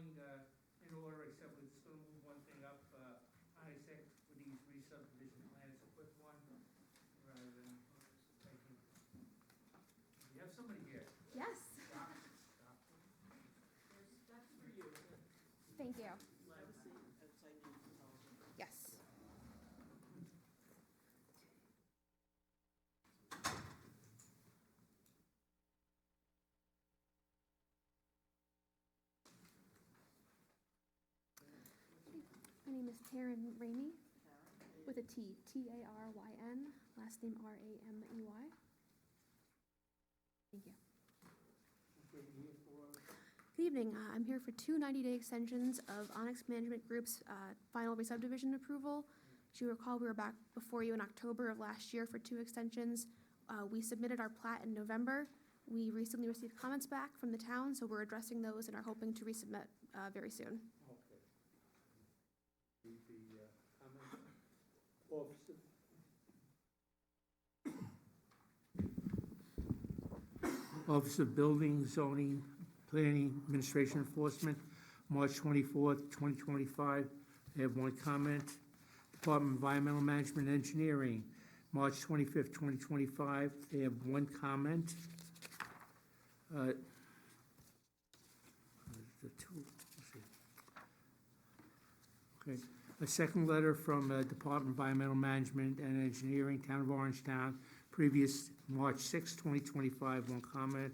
going in order, except we're just gonna move one thing up, Isaac, with these re-subdivision plans, a quick one, rather than taking. You have somebody here. Yes, Stop. That's for you. thank you. Have a seat outside the policy. Yes. My name is Taryn Ramey, with a T, Taryn, last name Ramey. Thank you. Okay, you here for, Good evening. I'm here for two 90-day extensions of Onyx Management Group's final re-subdivision approval. As you recall, we were back before you in October of last year for two extensions. We submitted our plat in November. We recently received comments back from the town, so we're addressing those and are hoping to resubmit very soon. okay. The comment, officer. Office of Building, Zoning, Planning, Administration Enforcement, March 24th, 2025. They have one comment. Department of Environmental Management and Engineering, March 25th, 2025. They have one comment. The two, let's see. Okay. A second letter from Department of Environmental Management and Engineering, Town of Orangetown, previous March 6, 2025, one comment.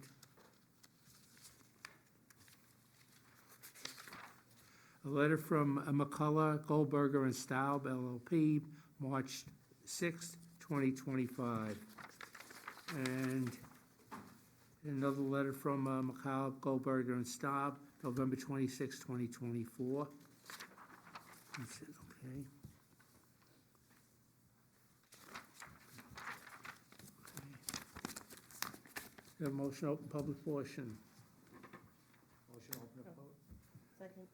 A letter from McCullough, Goldberger, and Staub, LLP, March 6, 2025. And another letter from McCullough, Goldberger, and Staub, November 26, 2024. That's it, okay. Have a motion to open public portion. Motion to open the public. Second.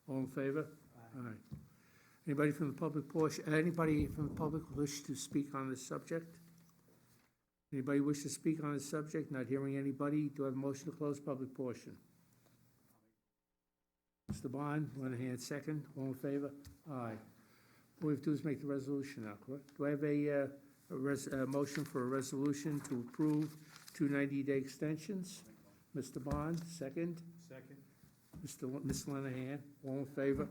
All in favor? Aye. Anybody from the public portion, anybody from the public wish to speak on this subject? Anybody wish to speak on this subject? Not hearing anybody. Do I have a motion to close public portion? Mr. Bond, Lenahan, second. All in favor? Aye. What we have to do is make the resolution now, correct? Do I have a motion for a resolution to approve two 90-day extensions? Mr. Bond, second. Second. Ms. Lenahan, all in favor?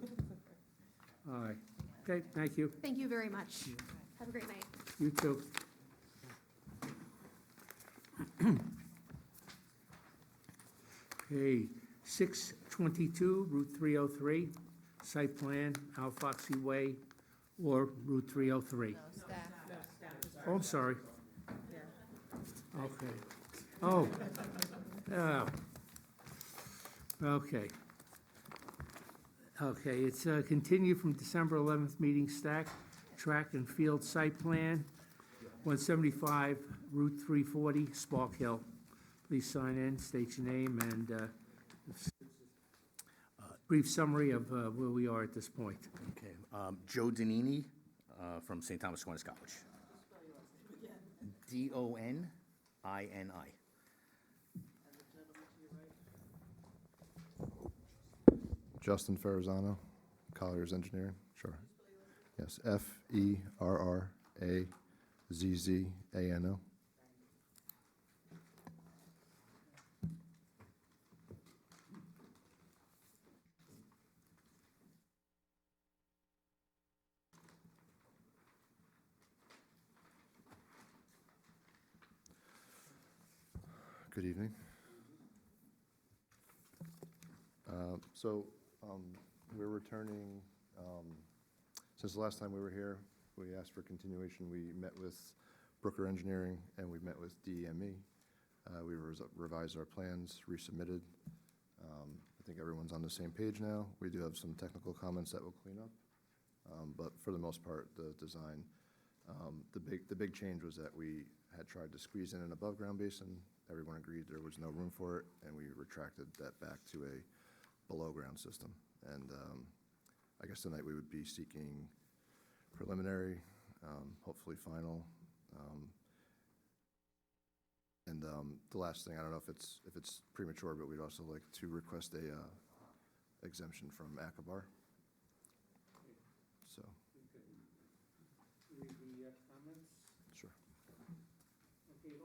Aye. Okay, thank you. Thank you very much. Have a great night. You too. Okay, 622 Route 303, site plan, Alfoxy Way, or Route 303. Oh, I'm sorry. Okay. Oh. Yeah. Okay. Okay, it's continued from December 11th meeting, stack, track and field site plan, 175 Route 340, Spark Hill. Please sign in, state your name, and brief summary of where we are at this point. Okay, Joe Donini from St. Thomas Aquinas College. Donini. And the gentleman to your right. Justin Ferrazano, Colliers Engineering. Sure. Yes, Ferrazzano. Good evening. We're returning, since the last time we were here, we asked for continuation. We met with Brooker Engineering and we met with DEME. We revised our plans, resubmitted. I think everyone's on the same page now. We do have some technical comments that we'll clean up, but for the most part, the design, the big change was that we had tried to squeeze in an above-ground basin. Everyone agreed there was no room for it, and we retracted that back to a below-ground system. And I guess tonight we would be seeking preliminary, hopefully final. And the last thing, I don't know if it's premature, but we'd also like to request exemption from ACABAR. So, You can read the comments. sure. Okay,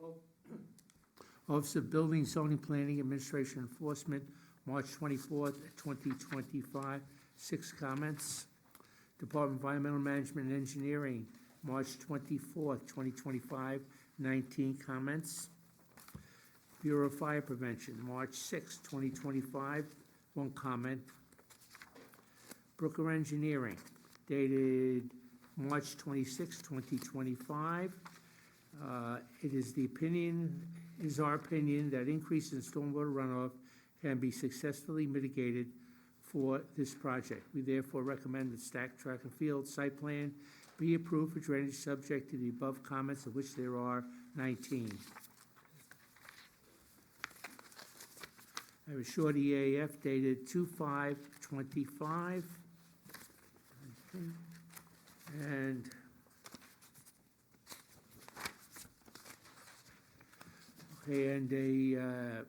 Office of Building, Zoning, Planning, Administration, Enforcement, March 24th, 2025, 6 comments. Department of Environmental Management and Engineering, March 24th, 2025, 19 comments. Bureau of Fire Prevention, March 6th, 2025, 1 comment. Brooker Engineering, dated March 26th, 2025. It is our opinion that increase in stormwater runoff can be successfully mitigated for this project. We therefore recommend that Stack Track and Field site plan be approved for drainage subject to the above comments, of which there are 19. I have a short EAF dated 2/5/25. And a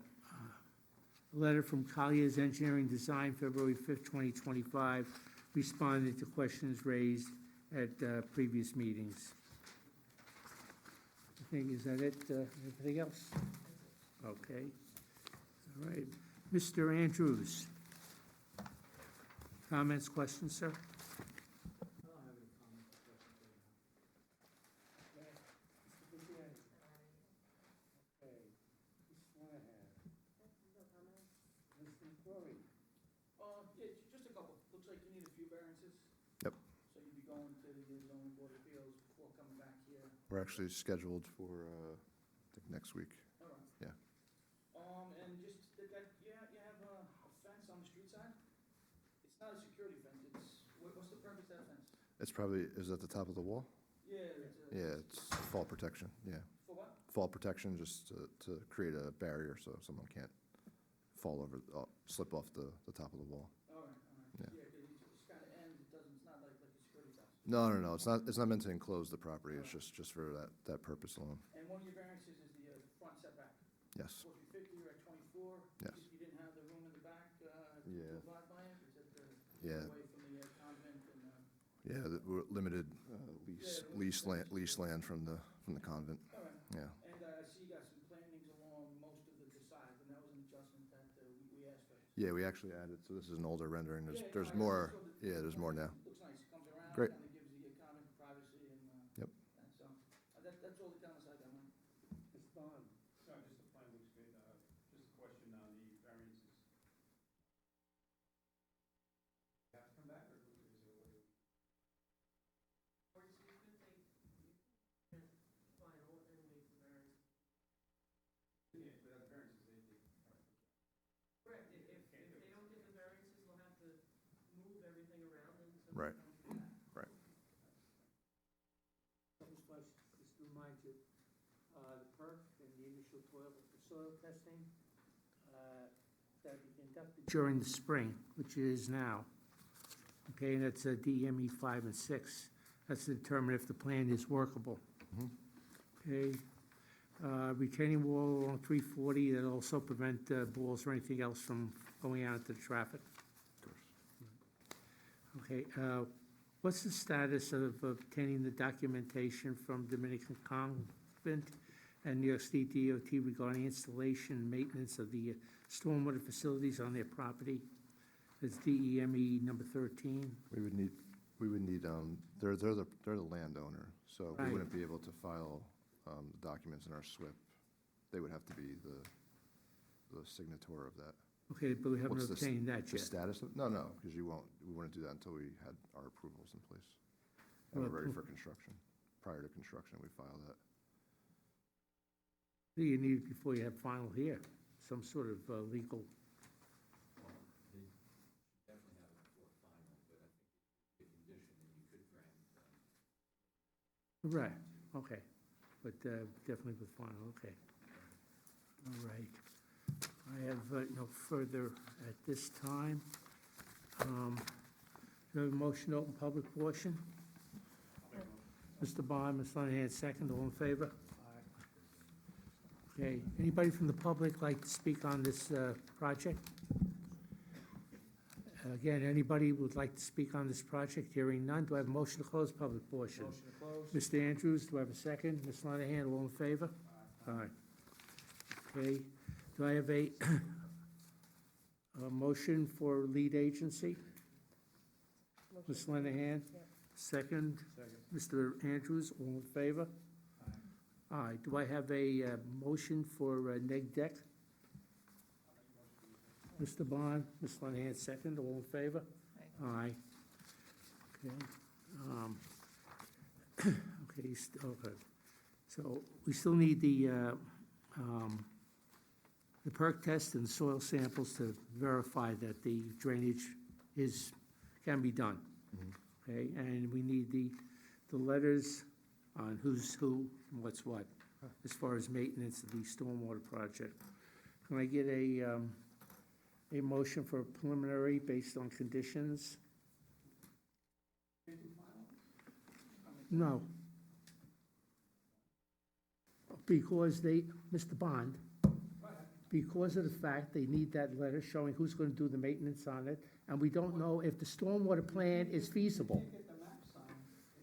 letter from Collier's Engineering Design, February 5th, 2025, responding to questions raised at previous meetings. I think, is that it? Anything else? Okay. All right. Mr. Andrews. Comments, questions, sir? I don't have any comments or questions right now. Mr. Buchanan. Okay. Ms. Monahan. Ms. McCrory. Yeah, just a couple. Looks like you need a few variances. Yep. So you'd be going to the zoning board of appeals before coming back here. We're actually scheduled for, I think, next week. All right. Yeah. And just, you have a fence on the street side? It's not a security fence, what's the purpose of that fence? It's probably, is it at the top of the wall? Yeah, Yeah, it's fall protection, yeah. For what? Fall protection, just to create a barrier so someone can't fall over, slip off the top of the wall. All right. Yeah. Yeah, because it's kind of ends, it's not like a security fence. No, it's not meant to enclose the property, it's just for that purpose alone. And one of your variances is the front setback. Yes. Supposed to be 50, you're at 24. Yes. You didn't have the room in the back to Yeah. abide by it? Is it Yeah. away from the convent and? Yeah, we're limited lease land from the convent, All right. yeah. And I see you got some plantings along most of the sides, and that was an adjustment that we asked for. Yeah, we actually added, so this is an older rendering, Yeah, there's no, I more, saw the- yeah, there's more now. Looks nice, comes around, Great. kind of gives the convent privacy and. Yep. And so, that's all the comments I got, man. Ms. Bond. No, just the plan looks good. Just a question on the variances. Have to come back, or is it what? Or you could take, final and make the variance. Yeah, without the variances, they. Correct, if they don't get the variances, they'll have to move everything around and. Right. Right. Just to remind you, the perk and the initial soil testing, that we conducted during the spring, which is now. Okay, and that's DME 5 and 6. That's to determine if the plan is workable. Mhm. Okay, retaining wall along 340, that also prevent balls or anything else from going out into the traffic. Of course. Okay, what's the status of obtaining the documentation from Dominican Convent and New York State DOT regarding installation and maintenance of the stormwater facilities on their property? It's DEME number 13. We would need, they're the landowner, so we Right. wouldn't be able to file the documents in our SWIP. They would have to be the signator of that. Okay, but we haven't What's the obtained that The yet. status of, no, because we wouldn't do that until we had our approvals in place. And we're ready for construction. Prior to construction, we file that. You need it before you have final here, some sort of legal. Right, okay, but definitely with final, okay. All right. I have no further at this time. Do you have a motion to open public portion? Mr. Bond, Ms. Linehan, second, all in favor? Okay, anybody from the public like to speak on this project? Again, anybody would like to speak on this project? Hearing none, do I have a motion to close public portion? Motion to close. Mr. Andrews, do I have a second? Ms. Monahan, all in favor? Aye. Okay, do I have a motion for lead agency? Ms. Lenahan, second. Mr. Andrews, all in favor? Aye. Do I have a motion for neg deck? Mr. Bond, Ms. Lenahan, second, all in favor? Aye. Okay. Okay, so we still need the perk test and soil samples to verify that the drainage can be done. Okay, and we need the letters on who's who, and what's what, as far as maintenance of the stormwater project. Can I get a motion for preliminary based on conditions? No. Because Mr. Bond, because of the fact they need that letter showing who's gonna do the maintenance on it, and we don't know if the stormwater plan is feasible. Get the map signed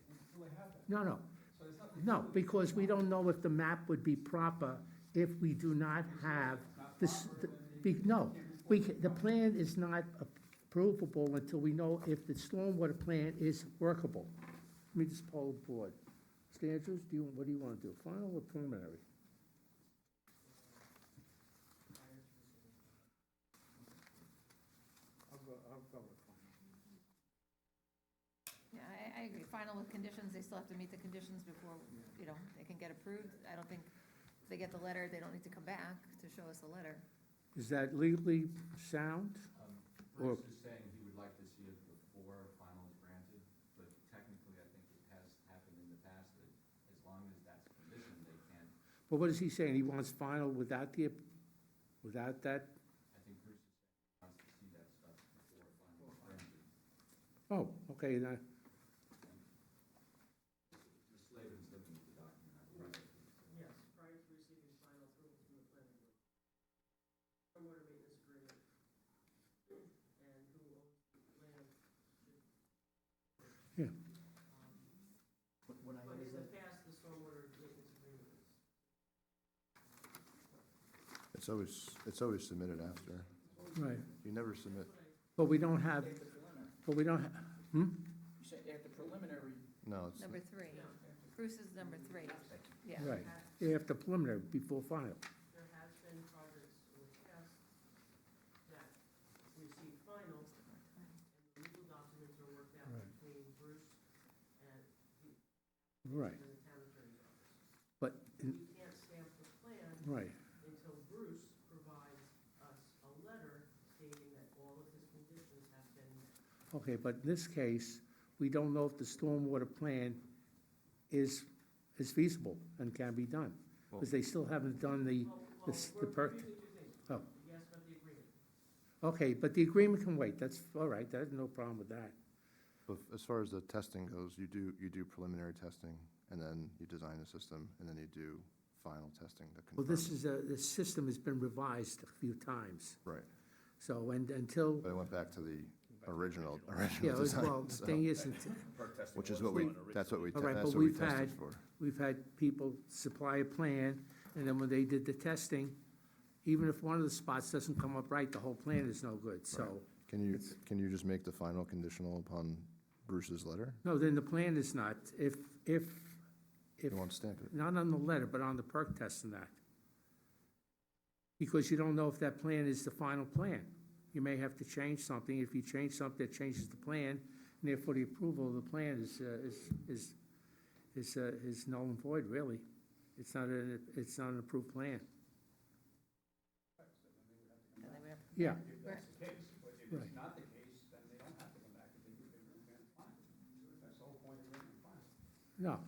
until they have that. No, So there's nothing. no, because we don't know if the map would be proper if we do not have this, the plan is not approvable until we know if the stormwater plan is workable. Let me just poll the board. Mr. Andrews, what do you wanna do, final or preliminary? I'll go with final. Yeah, I agree. Final with conditions, they still have to meet the conditions before, they can get approved. I don't think, if they get the letter, they don't need to come back to show us the letter. Is that legally sound? Or- Bruce is saying he would like to see it before final is granted, but technically, I think it has happened in the past that as long as that's a condition, they can't. But what is he saying? He wants final without that? I think Bruce is saying he wants to see that stuff before final is granted. Oh, okay, then, The Slavin's looking at the document, I believe. Yes, prior to receiving final approval from the planning board. Stormwater maintenance agreement. And who owns the land should. Yeah. But in the past, the stormwater maintenance agreement is. It's always submitted after. right. You never submit, But we don't have, You say after preliminary. no, it's, Number 3. Bruce is number 3. Yeah. right, after preliminary, before final. There has been projects in the past that received final, and the legal documents are worked out Right. between Bruce and Right, and the town attorney's office. but, We can't stamp the plan right, until Bruce provides us a letter stating that all of his conditions have been met. okay, but in this case, we don't know if the stormwater plan is feasible and can be done, because they still haven't done the perk. Excuse me, two things. Oh. You asked about the agreement. Okay, but the agreement can wait, that's all right, there's no problem with that. but as far as the testing goes, you do preliminary testing, and then you design the system, and then you do final testing to confirm. Well, this system has been revised a few times, Right, so, and until, but it went back to the original yeah, well, design, the so- thing is, which is what that's what we, All right, that's but what we we've tested had- for. we've had people supply a plan, and then when they did the testing, even if one of the spots doesn't come up right, the whole plan is no good, so. Right. Can you just make the final conditional upon Bruce's letter? No, then the plan is not, if, You won't stamp it. not on the letter, but on the perk test and that. Because you don't know if that plan is the final plan. You may have to change something. If you change something, it changes the plan, and therefore the approval of the plan is null and void, really. It's not an approved plan. And then we have to- Yeah, If that's the case, but if Right. it's not the case, then they don't have to come back, if they grant fine. That's the whole point of granting fine. no.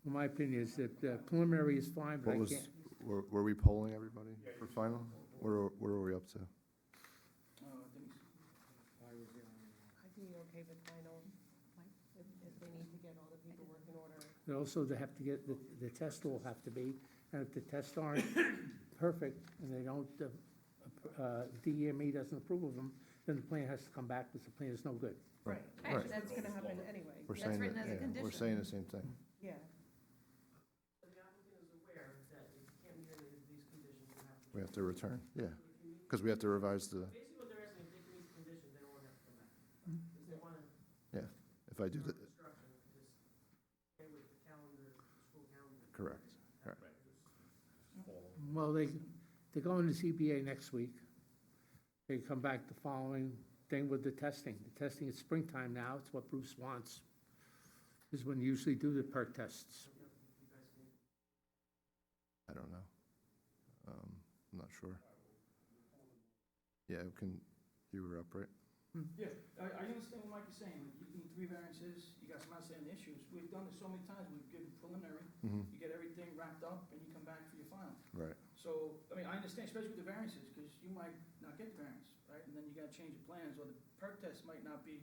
Well, my opinion is that preliminary is fine, but What I was, can't. were we polling everybody for final? Where were we up to? Denise. I'd be okay with final, if they need to get all the paperwork in order. And also, they have to get, the tests all have to be, and if the tests aren't perfect, and they don't DEME doesn't approve of them, then the plan has to come back because the plan is no good. Right, Right. that's gonna happen anyway, We're That's saying written that, as a yeah, we're condition. saying the same thing. yeah. So the applicant is aware that if you can't meet any of these conditions, you have to. We have to return, yeah, If you meet- because we have to revise the, Basically, what they're asking, if they can meet the conditions, they don't want to have to come back. Because they want to if I do the, start construction, just stay with the calendar, the school calendar. correct. Well, they're going to ZBA next week. They come back the following thing with the testing. The testing is springtime now, it's what Bruce wants. This is when you usually do the perk tests. I don't know. I'm not sure. Yeah, you were up, right? Yeah, I understand what Mike is saying, you need 3 variances, you got some outstanding issues, we've done this so many times, we've given preliminary, Mm-hmm, you get everything wrapped up, and you come back for your final. right. So, I mean, I understand, especially with the variances, because you might not get the variance, right? And then you gotta change your plans, or the perk test might not be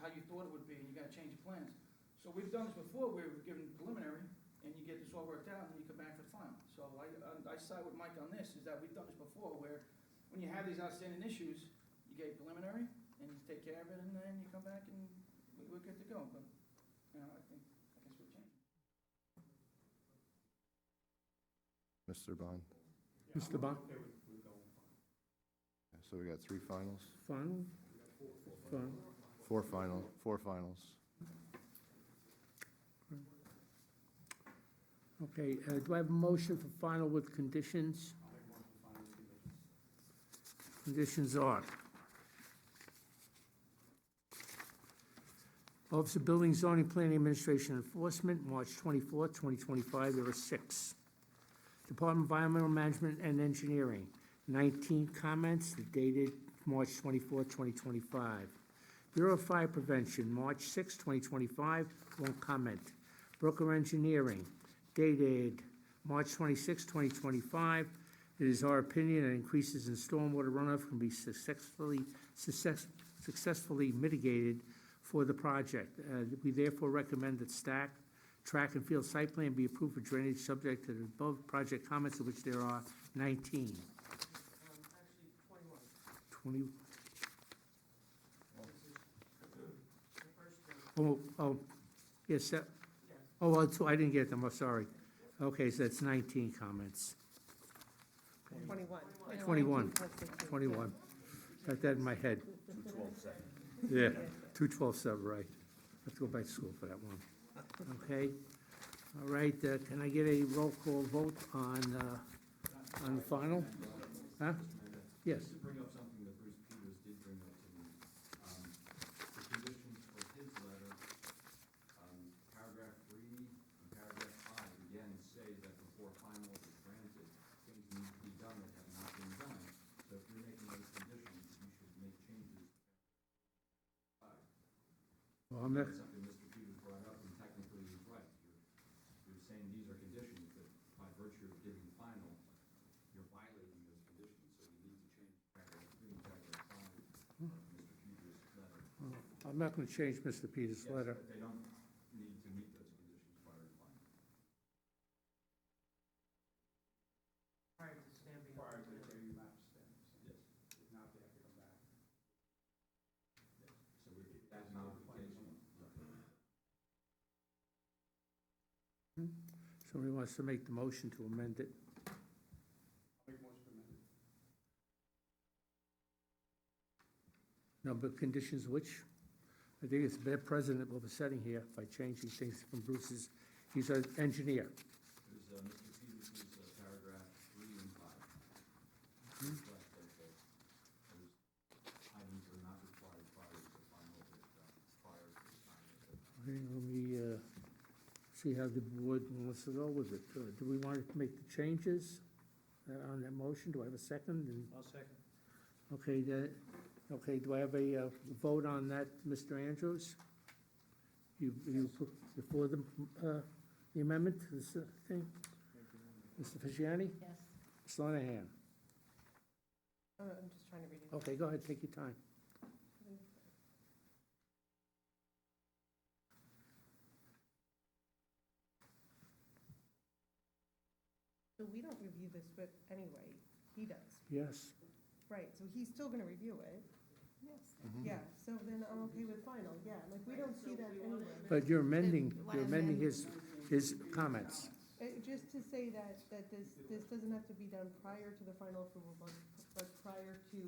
how you thought it would be, and you gotta change your plans. So we've done this before, where we've given preliminary, and you get this all worked out, and then you come back for the final. So I side with Mike on this, is that we've done this before, where when you have these outstanding issues, you get preliminary, and you take care of it, and then you come back and we're good to go, but, you know, I guess we'll change. Mr. Bond? Mr. Bond, Okay, so we got 3 finals? final? Final. 4 finals. Okay, do I have a motion for final with conditions? Conditions are: Office of Building, Zoning, Planning, Administration, Enforcement, March 24th, 2025, there are 6. Department of Environmental Management and Engineering, 19 comments dated March 24th, 2025. Bureau of Fire Prevention, March 6th, 2025, 1 comment. Brooker Engineering, dated March 26, 2025. It is our opinion that increases in stormwater runoff can be successfully mitigated for the project. We therefore recommend that track and field site plan be approved for drainage subject to the above project comments, of which there are 19. Actually, 21. 20, The first one, yes, yeah. I didn't get them, I'm sorry. Okay, so that's 19 comments. 21. 21. 21. Got that in my head. 212.7. Yeah, 212.7, right. Have to go back to school for that one. Okay, all right, can I get a roll call vote on the final? Huh? Yes. Just to bring up something that Bruce Peters did bring up to me, the conditions for his letter, paragraph 3 and paragraph 5, again, say that before final is granted, things need to be done that have not been done. So if you're making those conditions, you should make changes. Well, I'm not, That's something Mr. Peters brought up, and technically he's right. You're saying these are conditions, but by virtue of giving final, you're violating those conditions, so you need to change paragraph 3 and paragraph 5 of Mr. Peters' letter. I'm not going to change Mr. Peters' Yes, letter. but they don't need to meet those conditions prior to final. Prior to stamping. Prior to getting map stamps. Yes. If not, they have to come back. So that modification. Somebody wants to make the motion to amend it. I'll make motion to amend it. Number of conditions which? I think it's bad precedent what we're setting here by changing things from Bruce's, he's an engineer. There's Mr. Peters' paragraph 3 and 5. Reflect that those items are not required prior to the final, prior to the time. Okay, let me see how the board wants to go with it. Do we want to make the changes on that motion? Do I have a second? I'll second. Okay, do I have a vote on that, Mr. Andrews? You for the amendment to this thing? Mr. Fisciani? Yes. Ms. Linehan? I'm just trying to read it. Okay, go ahead, take your time. So we don't review this with, anyway, he does. Yes. Right, so he's still gonna review it, Yes. yeah, so then I'm okay with final, yeah, like, we don't see that anywhere. But you're amending Wanna his comments. Just to say that this doesn't have to be done prior to the final approval, but prior to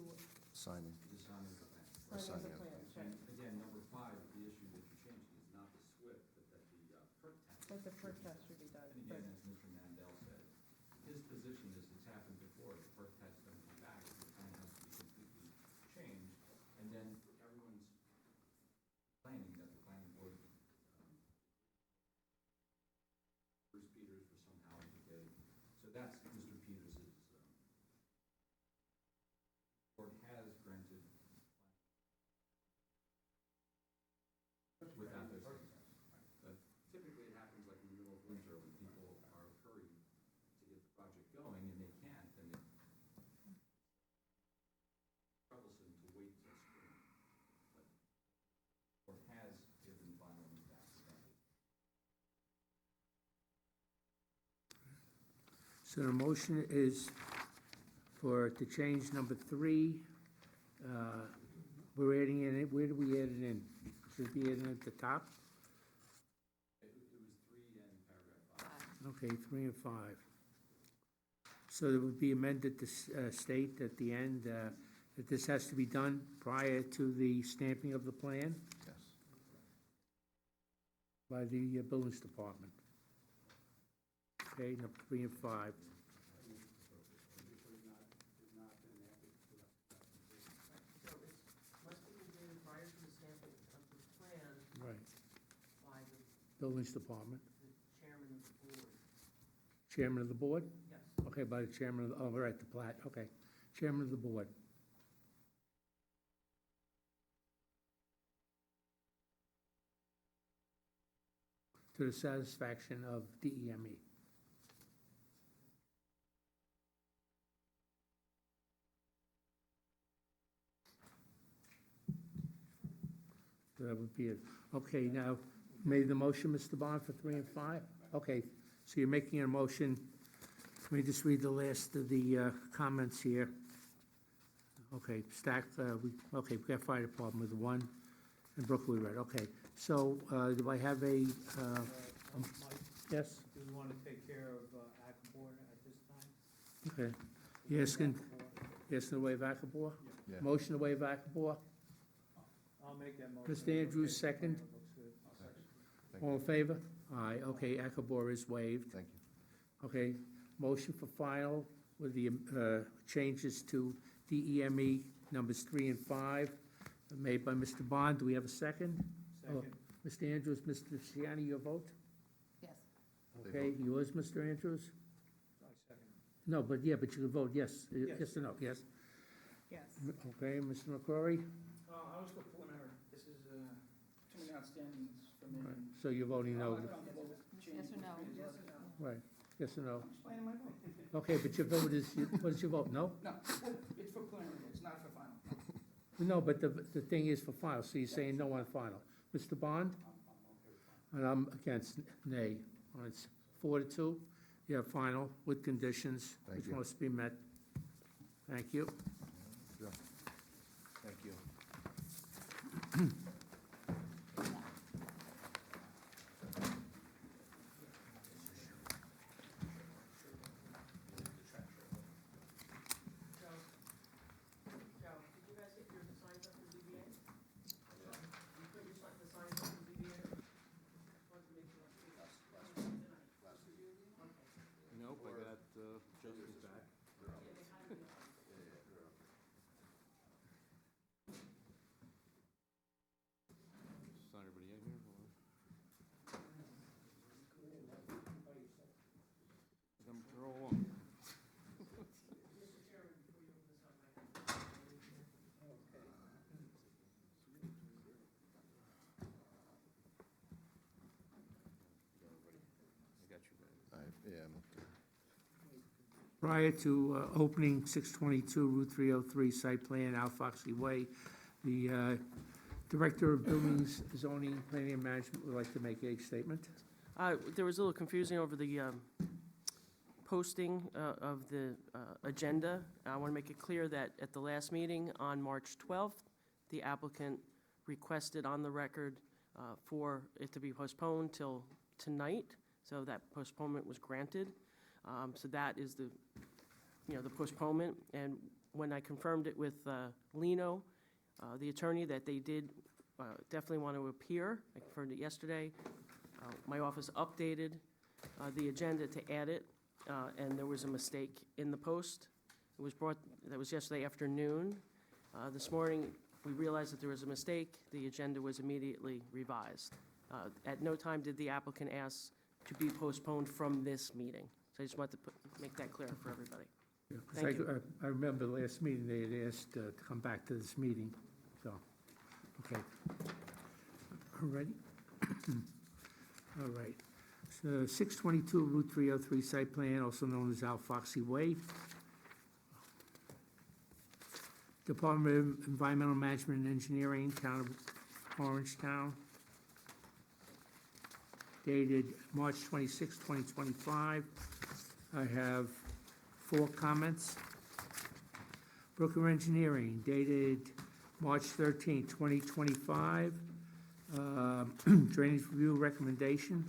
Signing. Designing the plan. signing of the Signing. plans, And right? again, number 5, the issue that you're changing is not the SWIP, but that the perk test. That the perk test should be done, And but, again, as Mr. Mandel said, his position is it's happened before, the perk test doesn't come back, the plan has to be completely changed, and then everyone's complaining that the planning board, Bruce Peters was somehow implicated. So that's Mr. Peters's, board has granted without those things. But typically it happens like in the middle of winter when people are hurried to get the project going and they can't, and it's troublesome to wait till spring. But the board has given final feedback to that. So the motion is to change number 3. We're adding in it, where do we add it in? Should it be added at the top? It was 3 and paragraph 5. Okay, 3 and 5. So it would be amended to state at the end that this has to be done prior to the stamping of the plan Yes. by the buildings department. Okay, number 3 and 5. So it must be completed prior to the stamping of the plan Right, by the buildings department. chairman of the board. Chairman of the board? Yes. Okay, by the chairman of, oh, right, the plat, okay. Chairman of the board. To the satisfaction of DEME. So that would be it. Okay, now, made the motion, Mr. Bond, for 3 and 5? Okay, so you're making a motion. Let me just read the last of the comments here. Okay, we got fire department with 1, and Brooklyn we read, okay. So, do I have a, Mike, yes? do we want to take care of Akabor at this time? Okay. You asking to waive Akabor? Yeah. Motion to waive Akabor? I'll make that motion. Mr. Andrews, second. Looks good. Thank All you. in favor? Aye, okay, Akabor is waived. Thank you. Okay, motion for final with the changes to DEME numbers 3 and 5, made by Mr. Bond. Do we have a second? Second. Mr. Andrews, Mr. Luciani, your vote? Yes. They Okay, vote. yours, Mr. Andrews? I second. No, but yeah, but you can vote yes, Yes. yes or no, yes? yes. Okay, Mr. McCrory? I was for preliminary, this is, too many outstandings for me. All right, so you're voting no, I don't have to vote, change Yes or no? between yes or no. right, yes or no? I'm explaining my vote. Okay, but your vote is, what is your vote, no? No, it's for preliminary, it's not for final. No, but the thing is for final, so you're saying no on final. Mr. Bond? And I'm against, nay. All right, it's 4-2. You have final with conditions, Thank which you. must be met. Thank you. Sure. Thank you. Joe, did you guys get your signs up from ZBA? You put your the signs up from ZBA? Wanted to make sure. Nope, I got Justin's back. Is not everybody in here? They're all on. Mr. Chairman, before you open this up, I got you guys. Yeah, I'm okay. Prior to opening 622 Route 303 site plan, Al Foxley Way, the Director of Buildings, Zoning, Planning and Management would like to make a statement. There was a little confusing over the posting of the agenda. I want to make it clear that at the last meeting on March 12th, the applicant requested on the record for it to be postponed till tonight, so that postponement was granted. So that is the postponement. And when I confirmed it with Lino, the attorney, that they did definitely want to appear, I confirmed it yesterday. My office updated the agenda to add it, and there was a mistake in the post. It was brought, that was yesterday afternoon. This morning, we realized that there was a mistake. The agenda was immediately revised. At no time did the applicant ask to be postponed from this meeting. So I just wanted to make that clear for everybody. Yeah, 'cause Thank you. I remember the last meeting, they had asked to come back to this meeting, so, okay. All ready? All right. So 622 Route 303 site plan, also known as Al Foxy Way. Department of Environmental Management and Engineering, Town of Orangetown. Dated March 26, 2025. I have 4 comments. Brooker Engineering, dated March 13, 2025. Drainage review recommendation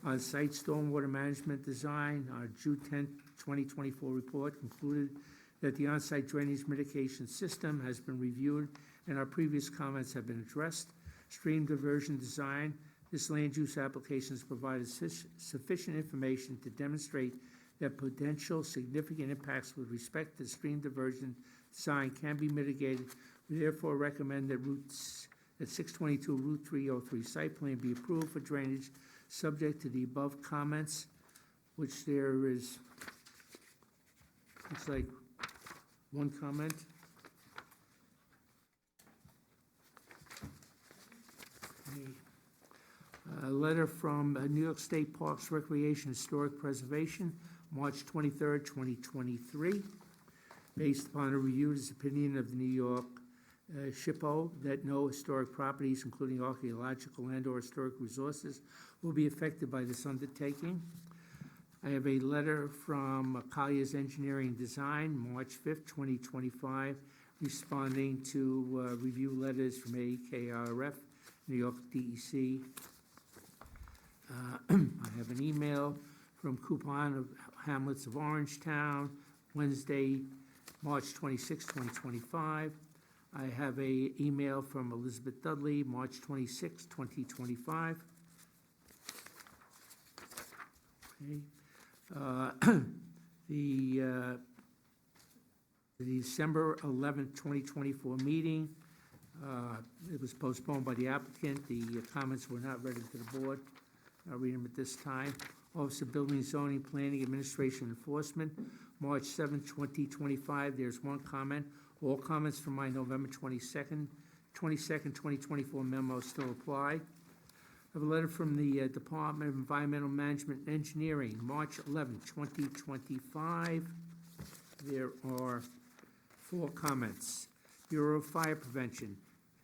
on site stormwater management design. Our June 10, 2024 report concluded that the on-site drainage mitigation system has been reviewed and our previous comments have been addressed. Stream diversion design. This land use application has provided sufficient information to demonstrate that potential significant impacts with respect to stream diversion design can be mitigated. We therefore recommend that 622 Route 303 site plan be approved for drainage, subject to the above comments, which there is, looks like 1 comment. Okay. A letter from New York State Parks Recreation Historic Preservation, March 23rd, 2023. Based upon a reviewed opinion of the New York SHPO that no historic properties, including archaeological and/or historic resources, will be affected by this undertaking. I have a letter from Collier's Engineering Design, March 5th, 2025, responding to review letters from AKRF, New York DEC. I have an email from Coupon of Hamlets of Orangetown, Wednesday, March 26, 2025. I have an email from Elizabeth Dudley, March 26, 2025. Okay. The December 11th, 2024 meeting, it was postponed by the applicant. The comments were not read to the board. I'll read them at this time. Office of Building, Zoning, Planning, Administration, Enforcement, March 7th, 2025. There's 1 comment. All comments from my November 22nd, 2024 memo still apply. I have a letter from the Department of Environmental Management and Engineering, March 11th, 2025. There are 4 comments. Bureau of Fire Prevention,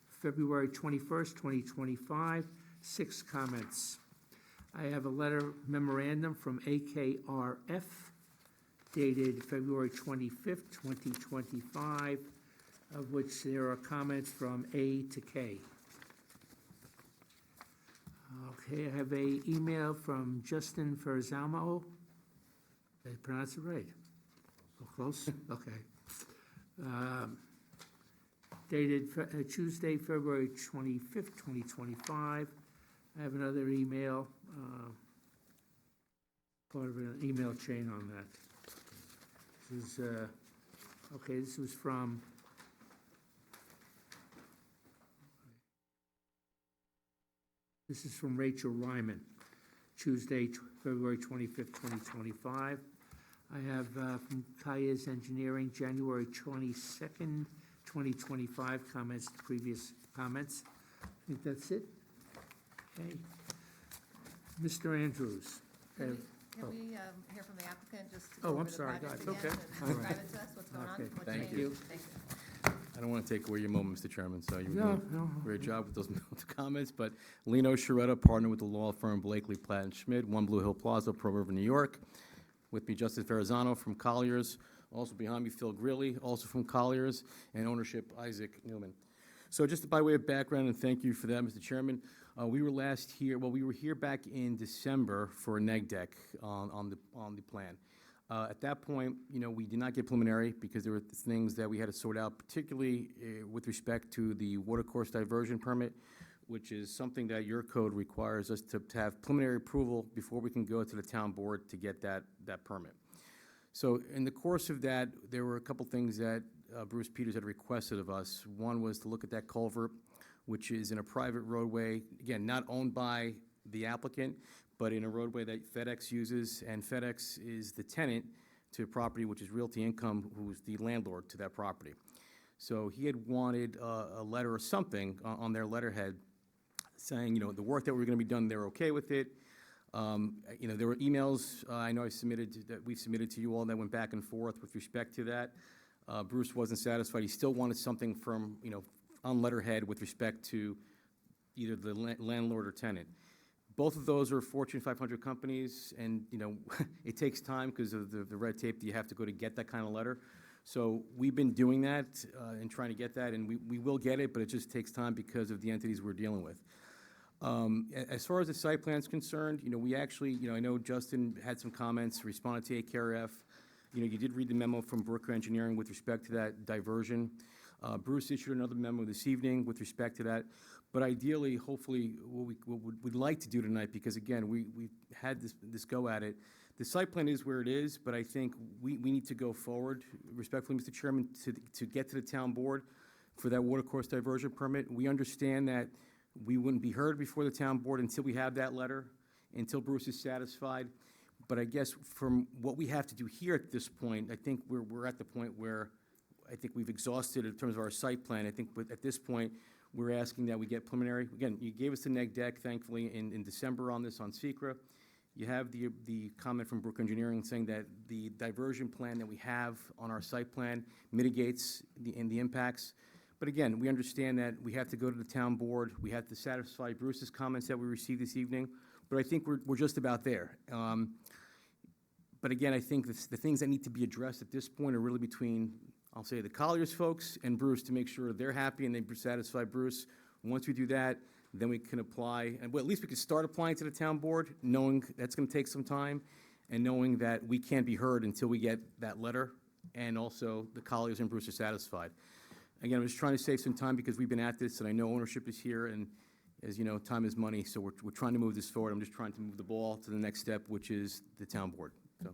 February 21st, 2025, 6 comments. I have a letter memorandum from AKRF dated February 25th, 2025, of which there are comments from A to K. Okay, I have a email from Justin Ferzamo. Did I pronounce it right? Close? Okay. Dated Tuesday, February 25th, 2025. I have another email, part of an email chain on that. This is, okay, this was from, this is from Rachel Ryman, Tuesday, February 25th, 2025. I have from Kaya's Engineering, January 22nd, 2025, comments to previous comments. I think that's it. Okay. Mr. Andrews. Can we hear from the applicant, just to Oh, go I'm over the sorry, project guys. again? Okay. And All describe right. it to us, what's going on? Okay. what Thank changed? you. Thank you. I don't want to take away your moment, Mr. Chairman, so you No, did no. a great job with those comments, but Lino Sharetta, partner with the law firm Blakely Platt and Schmidt, 1 Blue Hill Plaza, Pearl River, New York. With me, Justin Ferrazzano from Colliers. Also behind me, Phil Grilly, also from Colliers, and ownership, Isaac Newman. So just by way of background, and thank you for that, Mr. Chairman, we were here back in December for a neg deck on the plan. At that point, we did not get preliminary because there were things that we had to sort out, particularly with respect to the watercourse diversion permit, which is something that your code requires us to have preliminary approval before we can go to the town board to get that permit. So in the course of that, there were a couple things that Bruce Peters had requested of us. One was to look at that culvert, which is in a private roadway, again, not owned by the applicant, but in a roadway that FedEx uses, and FedEx is the tenant to a property which is Realty Income, who's the landlord to that property. So he had wanted a letter or something on their letterhead saying, the work that we're going to be done, they're okay with it. There were emails I know we've submitted to you all that went back and forth with respect to that. Bruce wasn't satisfied. He still wanted something from, on letterhead with respect to either the landlord or tenant. Both of those are Fortune 500 companies, and, it takes time because of the red tape that you have to go to get that kind of letter. So we've been doing that and trying to get that, and we will get it, but it just takes time because of the entities we're dealing with. As far as the site plan is concerned, we actually, I know Justin had some comments, responded to AKRF. You did read the memo from Brooker Engineering with respect to that diversion. Bruce issued another memo this evening with respect to that. But ideally, hopefully, what we'd like to do tonight, because again, we've had this go at it, the site plan is where it is, but I think we need to go forward, respectfully, Mr. Chairman, to get to the town board for that watercourse diversion permit. We understand that we wouldn't be heard before the town board until we have that letter, until Bruce is satisfied. But I guess from what we have to do here at this point, I think we're at the point where I think we've exhausted in terms of our site plan. I think at this point, we're asking that we get preliminary. Again, you gave us the neg deck, thankfully, in December on this on SECRA. You have the comment from Brook Engineering saying that the diversion plan that we have on our site plan mitigates the impacts. But again, we understand that we have to go to the town board. We have to satisfy Bruce's comments that we received this evening. But I think we're just about there. But again, I think the things that need to be addressed at this point are really between, I'll say, the Colliers folks and Bruce to make sure they're happy and they satisfy Bruce. Once we do that, then we can apply, and well, at least we can start applying to the town board, knowing that's going to take some time, and knowing that we can't be heard until we get that letter, and also the Colliers and Bruce are satisfied. Again, I'm just trying to save some time because we've been at this, and I know ownership is here, and as you know, time is money, so we're trying to move this forward. I'm just trying to move the ball to the next step, which is the town board. So,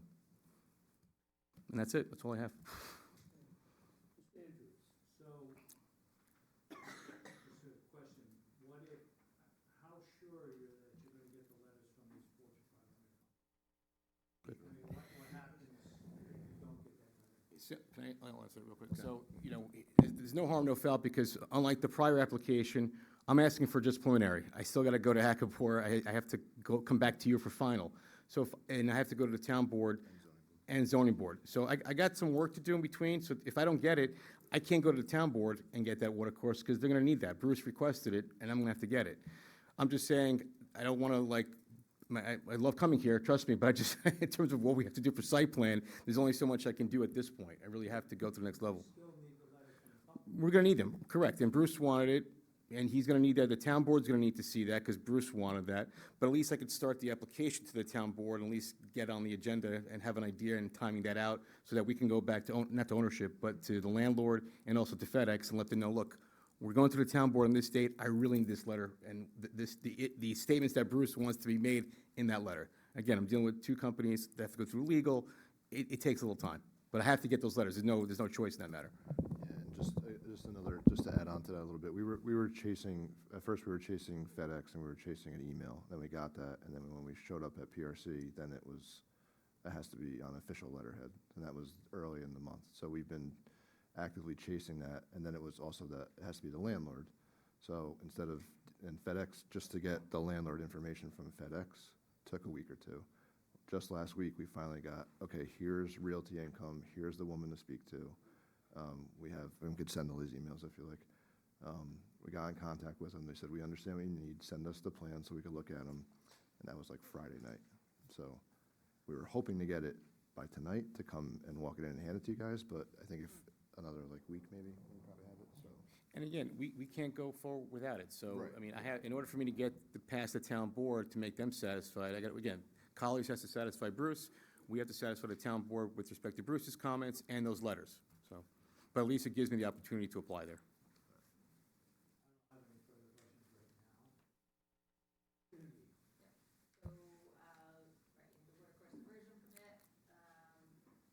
and that's it. That's all I have. Mr. Andrews, so, just a question, how sure are you that you're gonna get the letters from these Fortune 500 companies? Good. I mean, what happens if you don't get that letter? I'll answer it real quick. So, there's no harm, no foul, because unlike the prior application, I'm asking for just preliminary. I still got to go to Hackapoor. I have to come back to you for final. So, and I have to go to the town board and zoning board. So I got some work to do in between. So if I don't get it, I can't go to the town board and get that water course because they're going to need that. Bruce requested it, and I'm going to have to get it. I'm just saying, I don't want to I love coming here, trust me, but I just, in terms of what we have to do for site plan, there's only so much I can do at this point. I really have to go to the next level. We're going to need them, correct. And Bruce wanted it, and he's going to need that. The town board's going to need to see that because Bruce wanted that. But at least I could start the application to the town board and at least get on the agenda and have an idea and timing that out so that we can go back to, not to ownership, but to the landlord and also to FedEx and let them know, look, we're going to the town board on this date. I really need this letter and the statements that Bruce wants to be made in that letter. Again, I'm dealing with two companies that have to go through legal. It takes a little time, but I have to get those letters. There's no choice in that matter. And just to add on to that a little bit, we were chasing, at first we were chasing FedEx and we were chasing an email. Then we got that, and then when we showed up at PRC, then it has to be on official letterhead, and that was early in the month. So we've been actively chasing that, and then it was also that it has to be the landlord. So and FedEx, just to get the landlord information from FedEx, took a week or two. Just last week, we finally got, okay, here's Realty Income, here's the woman to speak to. We could send all these emails if you like. We got in contact with them. They said, we understand what you need. Send us the plan so we could look at them. And that was like Friday night. So we were hoping to get it by tonight to come and walk it in and hand it to you guys, but I think if another like week maybe, we'll probably have it, so. And again, we can't go forward without it, so, Right. I mean, in order for me to get past the town board to make them satisfied, I got, again, Colliers has to satisfy Bruce, we have to satisfy the town board with respect to Bruce's comments and those letters, so. But at least it gives me the opportunity to apply there. I don't have any further questions right now. So, right, the water course diversion permit, you need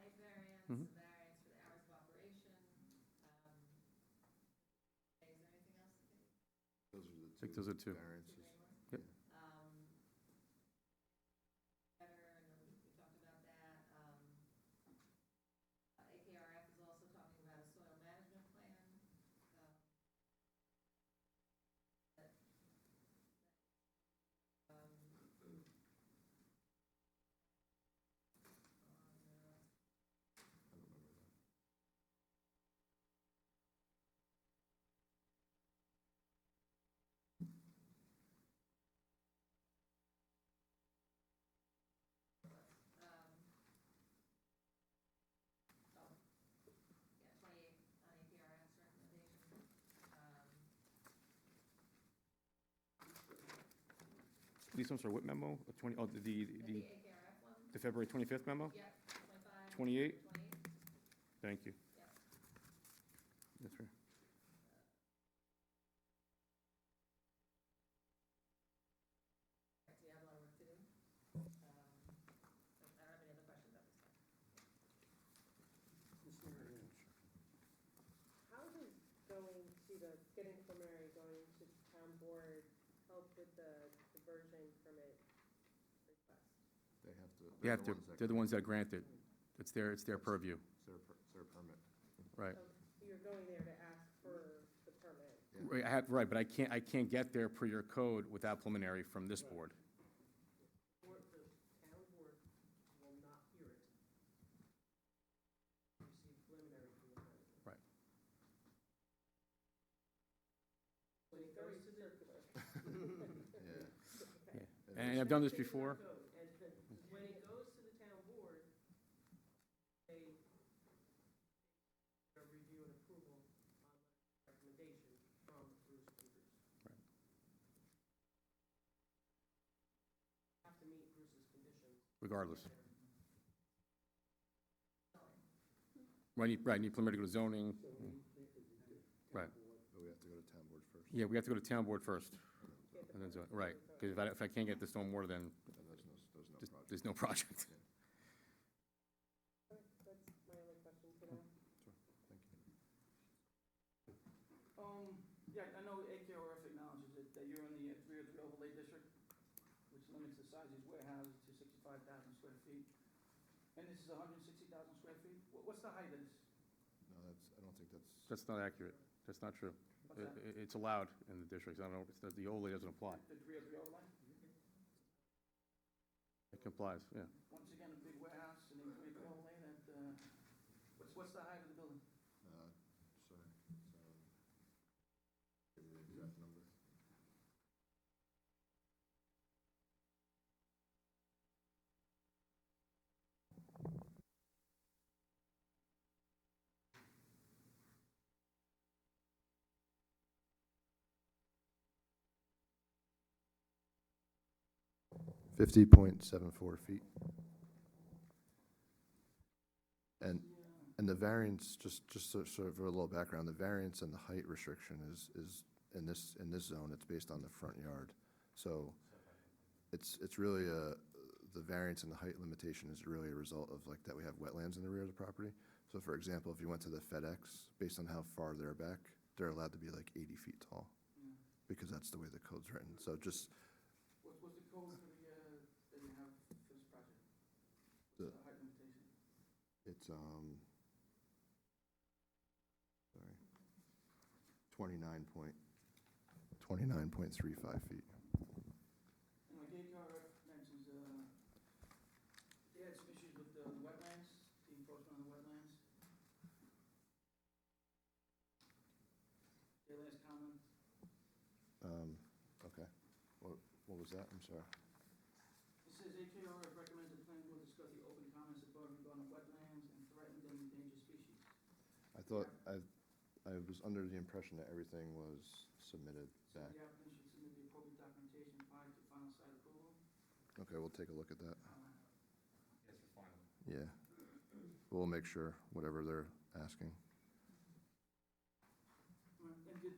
height variance, Mhm. a variance for the hours of operation. Is there anything else that they, Those are the I think those are two. variances. two main ones? Yep. Better, and then we talked about that. AKRF is also talking about a soil management plan. That, I don't remember that. yeah, 28 on APRF's recommendation. These ones are what memo? The 20, oh, The the AKRF one? the February 25th memo? Yep, 25. 28? 28, Thank you. yep. That's right. So you have a lot of work to do. I don't have any other questions at this time. How does going to getting preliminary, going to town board help with the diversion permit request? They have to. They have to, they're the ones that grant it. It's their purview, It's their permit. right. So you're going there to ask for the permit? Yeah. Right, but I can't get there per your code without preliminary from this board. Or the town board will not hear it. Receive preliminary from the president. Right. When it goes to circular. Yeah. And I've done this before. And when it goes to the town board, they review and approval on the recommendation from Bruce and Bruce. Have to meet Bruce's conditions. Regardless. Right, need preliminary to go to zoning. Right. But we have to go to town board first. Yeah, we have to go to town board first, and then zoning, right. Because if I can't get the stormwater, then And there's no project. there's no project. That's my only question for now. Thank you. Yeah, I know AKRF acknowledges that you're in the 303 overlay district, which limits the size of these warehouses to 65,000 square feet. And this is 160,000 square feet? What's the height of this? No, I don't think that's. That's not accurate. That's not true. What's that? It's allowed in the districts. I don't know, the overlay doesn't apply. The 303 overlay? It complies, yeah. Once again, a big warehouse, and then 303 overlay, what's the height of the building? Sorry. Give me the exact number. $50.74 feet. And the variance, just sort of a little background, the variance and the height restriction is in this zone, it's based on the front yard. So it's really the variance and the height limitation is really a result of like that we have wetlands in the rear of the property. So for example, if you went to the FedEx, based on how far they're back, they're allowed to be like 80 feet tall because that's the way the code's written. So just, What's the code for that you have for this project? The- What's the height limitation? it's, sorry, 29.35 feet. And like AKRF mentions, they had some issues with the wetlands, the encroachment on the wetlands. Their last comment, Okay. What was that? I'm sorry. it says AKRF recommends the planning board discuss the open thought, I was under the impression that everything was submitted So back. the applicant should submit the appropriate documentation prior to final site approval. Okay, we'll take a look at that. Yes, for final. Yeah. We'll make sure, whatever they're asking. And did,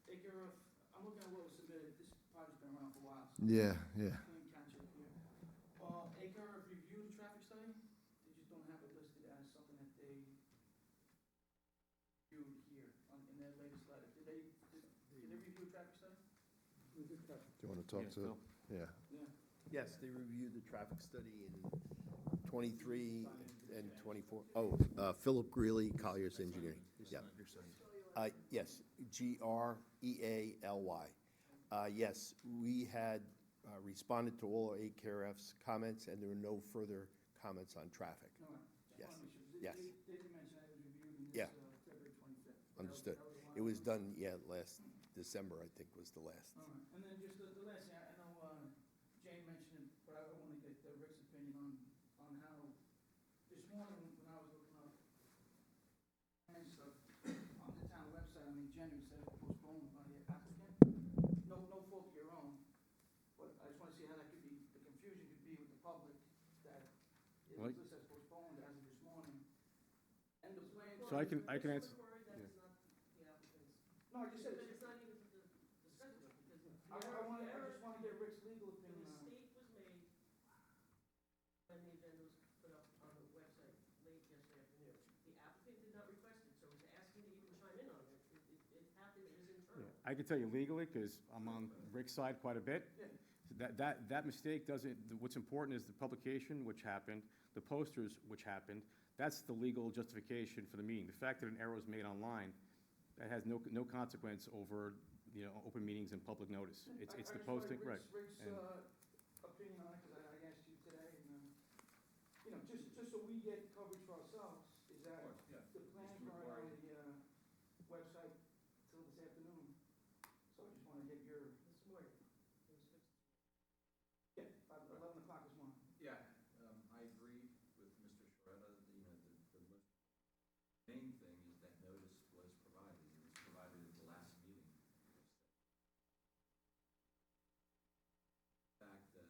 acre of, I'm looking at what was submitted, this project's been around for a while, so. Yeah, yeah. Clean catch it here. Acre of review the traffic study, they just don't have it listed as something that they reviewed here in their latest letter. Did they review traffic study? Do you want to talk Yeah, to? Phil. Yeah. Yeah. Yes, they reviewed the traffic study in 23 and 24. Oh, Philip Greeley, Colliers Engineering. Yeah. Yes, Grealy. Yes, we had responded to all of AKRF's comments, and there were no further comments on traffic. All right. Yes. Just wanna make sure. Yes. They did mention that it was reviewed in Yeah. this, February 25th. Understood. That was a It while was ago. done, yeah, last December, I think, was the last. All right, and then just the last thing, I know, Jane mentioned it, but I want to get Rick's opinion on how, this morning when I was looking up and stuff on the town website, I mean, January said it was postponed by the applicant. No fault of your own, but I just want to see how that could be, the confusion could be with the public, that it was Right. listed as postponed as of this morning. And the plan. So I can answer. No, I just said, it's not even I just want to get Rick's legal opinion on it. mistake was made when the agenda was put up on the website late yesterday afternoon. The applicant did not request it, so he's asking to even chime in on it. It happened, it was internal. I can tell you legally, because I'm on Rick's side quite a bit. Yeah. That mistake doesn't, what's important is the publication, which happened, the posters, which happened. That's the legal justification for the meeting. The fact that an error was made online, that has no consequence over, open meetings and public notice. It's the posting, right. Rick's And- opinion on it, because I asked you today, and, just so we get coverage for ourselves, is that Yeah. the plans It's are on required. the website till this afternoon. So I just want to get your, This morning, it was fixed. yeah, about 11 o'clock this morning. Yeah, I agree with Mr. Shoretta, the main thing is that notice was provided. It was provided at the last meeting. The fact that,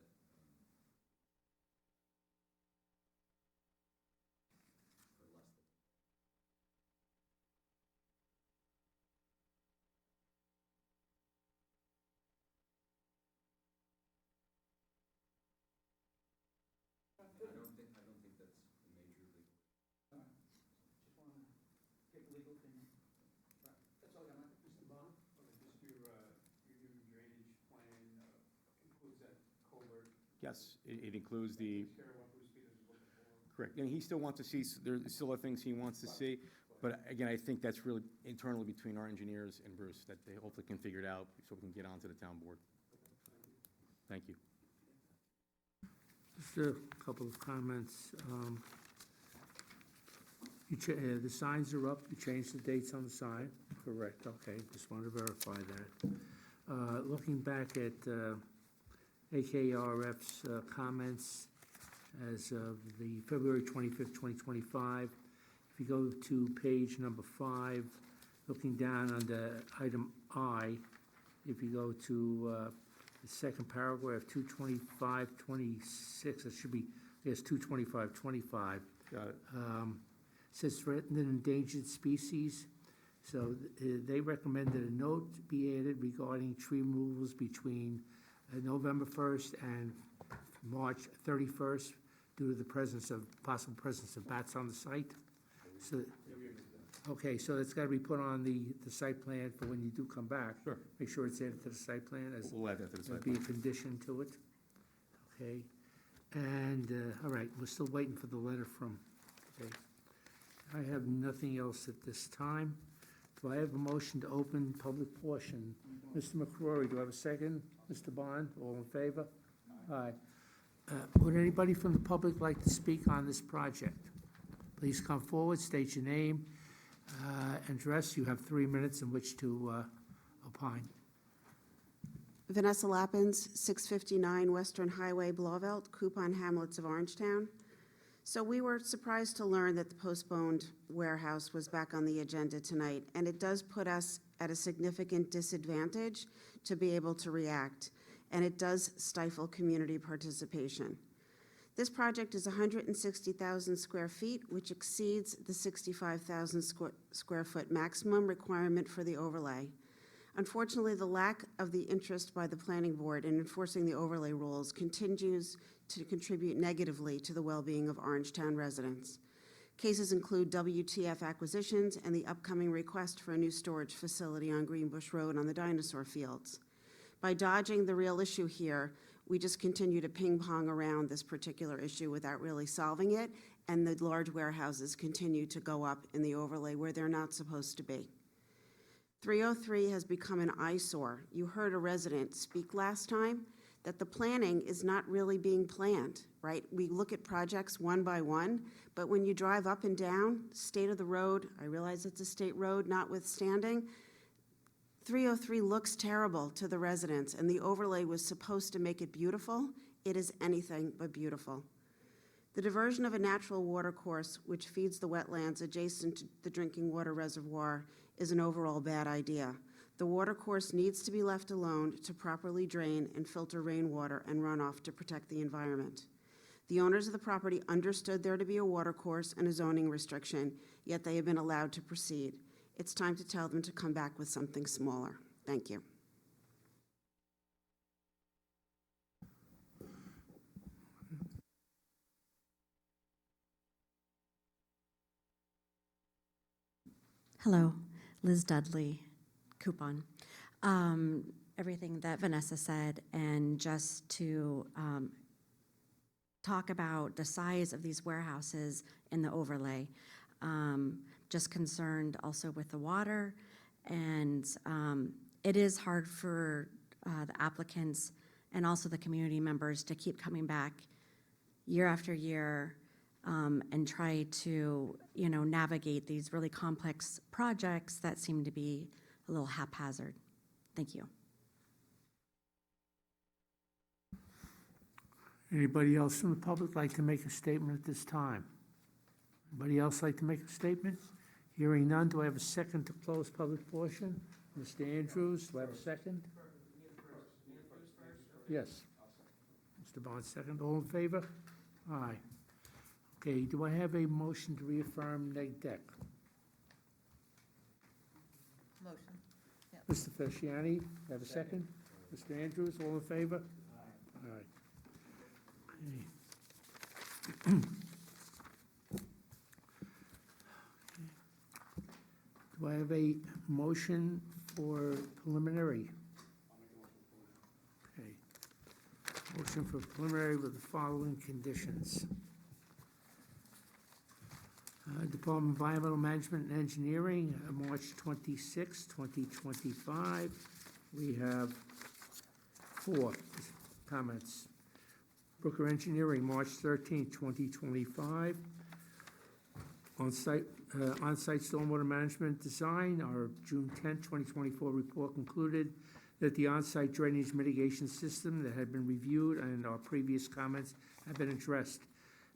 for less than. I don't think that's a major legal. All right. Just want to get the legal opinion. Right. That's all I got, Mike. Mr. Bond? Okay, just your new drainage plan includes that culvert. Yes, it includes the, Takes care of what Bruce Peters is looking for. correct. And he still wants to see, there's still other things he wants to see. But again, I think that's really internally between our engineers and Bruce, that they hopefully can figure it out so we can get onto the town board. Thank you. Just a couple of comments. The signs are up, you changed the dates on the sign, correct, okay, just want to verify that. Looking back at AKRF's comments as of the February 25th, 2025, if you go to page number 5, looking down under item I, if you go to the second paragraph, 22526, it should be, yes, 22525. Got it. Says threatened and endangered species. So they recommended a note be added regarding tree removals between November 1st and March 31st due to the possible presence of bats on the site. So, okay, so it's got to be put on the site plan for when you do come back. Sure. Make sure it's added to the site plan as We'll add that to the there'd site. be a condition to it. Okay, and, all right, we're still waiting for the letter from, okay. I have nothing else at this time. Do I have a motion to open public portion? Mr. McCrory, do I have a second? Mr. Bond, all in favor? Aye. Would anybody from the public like to speak on this project? Please come forward, state your name, and address. You have 3 minutes in which to opine. Vanessa Lappins, 659 Western Highway, Blauvelt, Coupon Hamlets of Orangetown. So we were surprised to learn that the postponed warehouse was back on the agenda tonight, and it does put us at a significant disadvantage to be able to react, and it does stifle community participation. This project is 160,000 square feet, which exceeds the 65,000 square foot maximum requirement for the overlay. Unfortunately, the lack of the interest by the planning board in enforcing the overlay rules continues to contribute negatively to the well-being of Orangetown residents. Cases include WTF acquisitions and the upcoming request for a new storage facility on Greenbush Road on the dinosaur fields. By dodging the real issue here, we just continue to ping-pong around this particular issue without really solving it, and the large warehouses continue to go up in the overlay where they're not supposed to be. 303 has become an eyesore. You heard a resident speak last time that the planning is not really being planned, right? We look at projects one by one, but when you drive up and down, state of the road, I realize it's a state road notwithstanding, 303 looks terrible to the residents, and the overlay was supposed to make it beautiful. It is anything but beautiful. The diversion of a natural water course, which feeds the wetlands adjacent to the drinking water reservoir, is an overall bad idea. The water course needs to be left alone to properly drain and filter rainwater and runoff to protect the environment. The owners of the property understood there to be a water course and a zoning restriction, yet they have been allowed to proceed. It's time to tell them to come back with something smaller. Thank you. Hello, Liz Dudley, Coupon. Everything that Vanessa said, and just to talk about the size of these warehouses in the overlay. Just concerned also with the water, and it is hard for the applicants and also the community members to keep coming back year after year and try to, navigate these really complex projects that seem to be a little haphazard. Thank you. Anybody else from the public like to make a statement at this time? Anybody else like to make a statement? Hearing none, do I have a second to close public portion? Mr. Andrews, do I have a second? Yes. Mr. Bond, second. All in favor? Aye. Okay, do I have a motion to reaffirm neg deck? Motion. Yep. Mr. Fasciani, have a second? Mr. Andrews, all in favor? Aye. Okay. Do I have a motion for preliminary? Okay. Motion for preliminary with the following conditions. Department of Environmental Management and Engineering, March 26, 2025. We have 4 comments. Brooker Engineering, March 13, 2025. On-site stormwater management design, our June 10, 2024 report concluded that the on-site drainage mitigation system that had been reviewed and our previous comments have been addressed.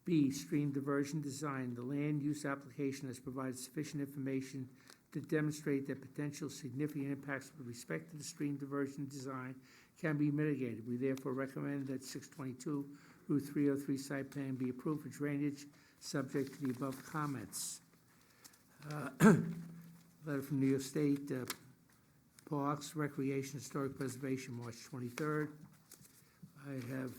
B, stream diversion design. The land use application has provided sufficient information to demonstrate that potential significant impacts with respect to the stream diversion design can be mitigated. We therefore recommend that 622 Route 303 site plan be approved for drainage, subject to the above comments. Letter from New York State Parks, Recreation, Historic Preservation, March 23rd. I have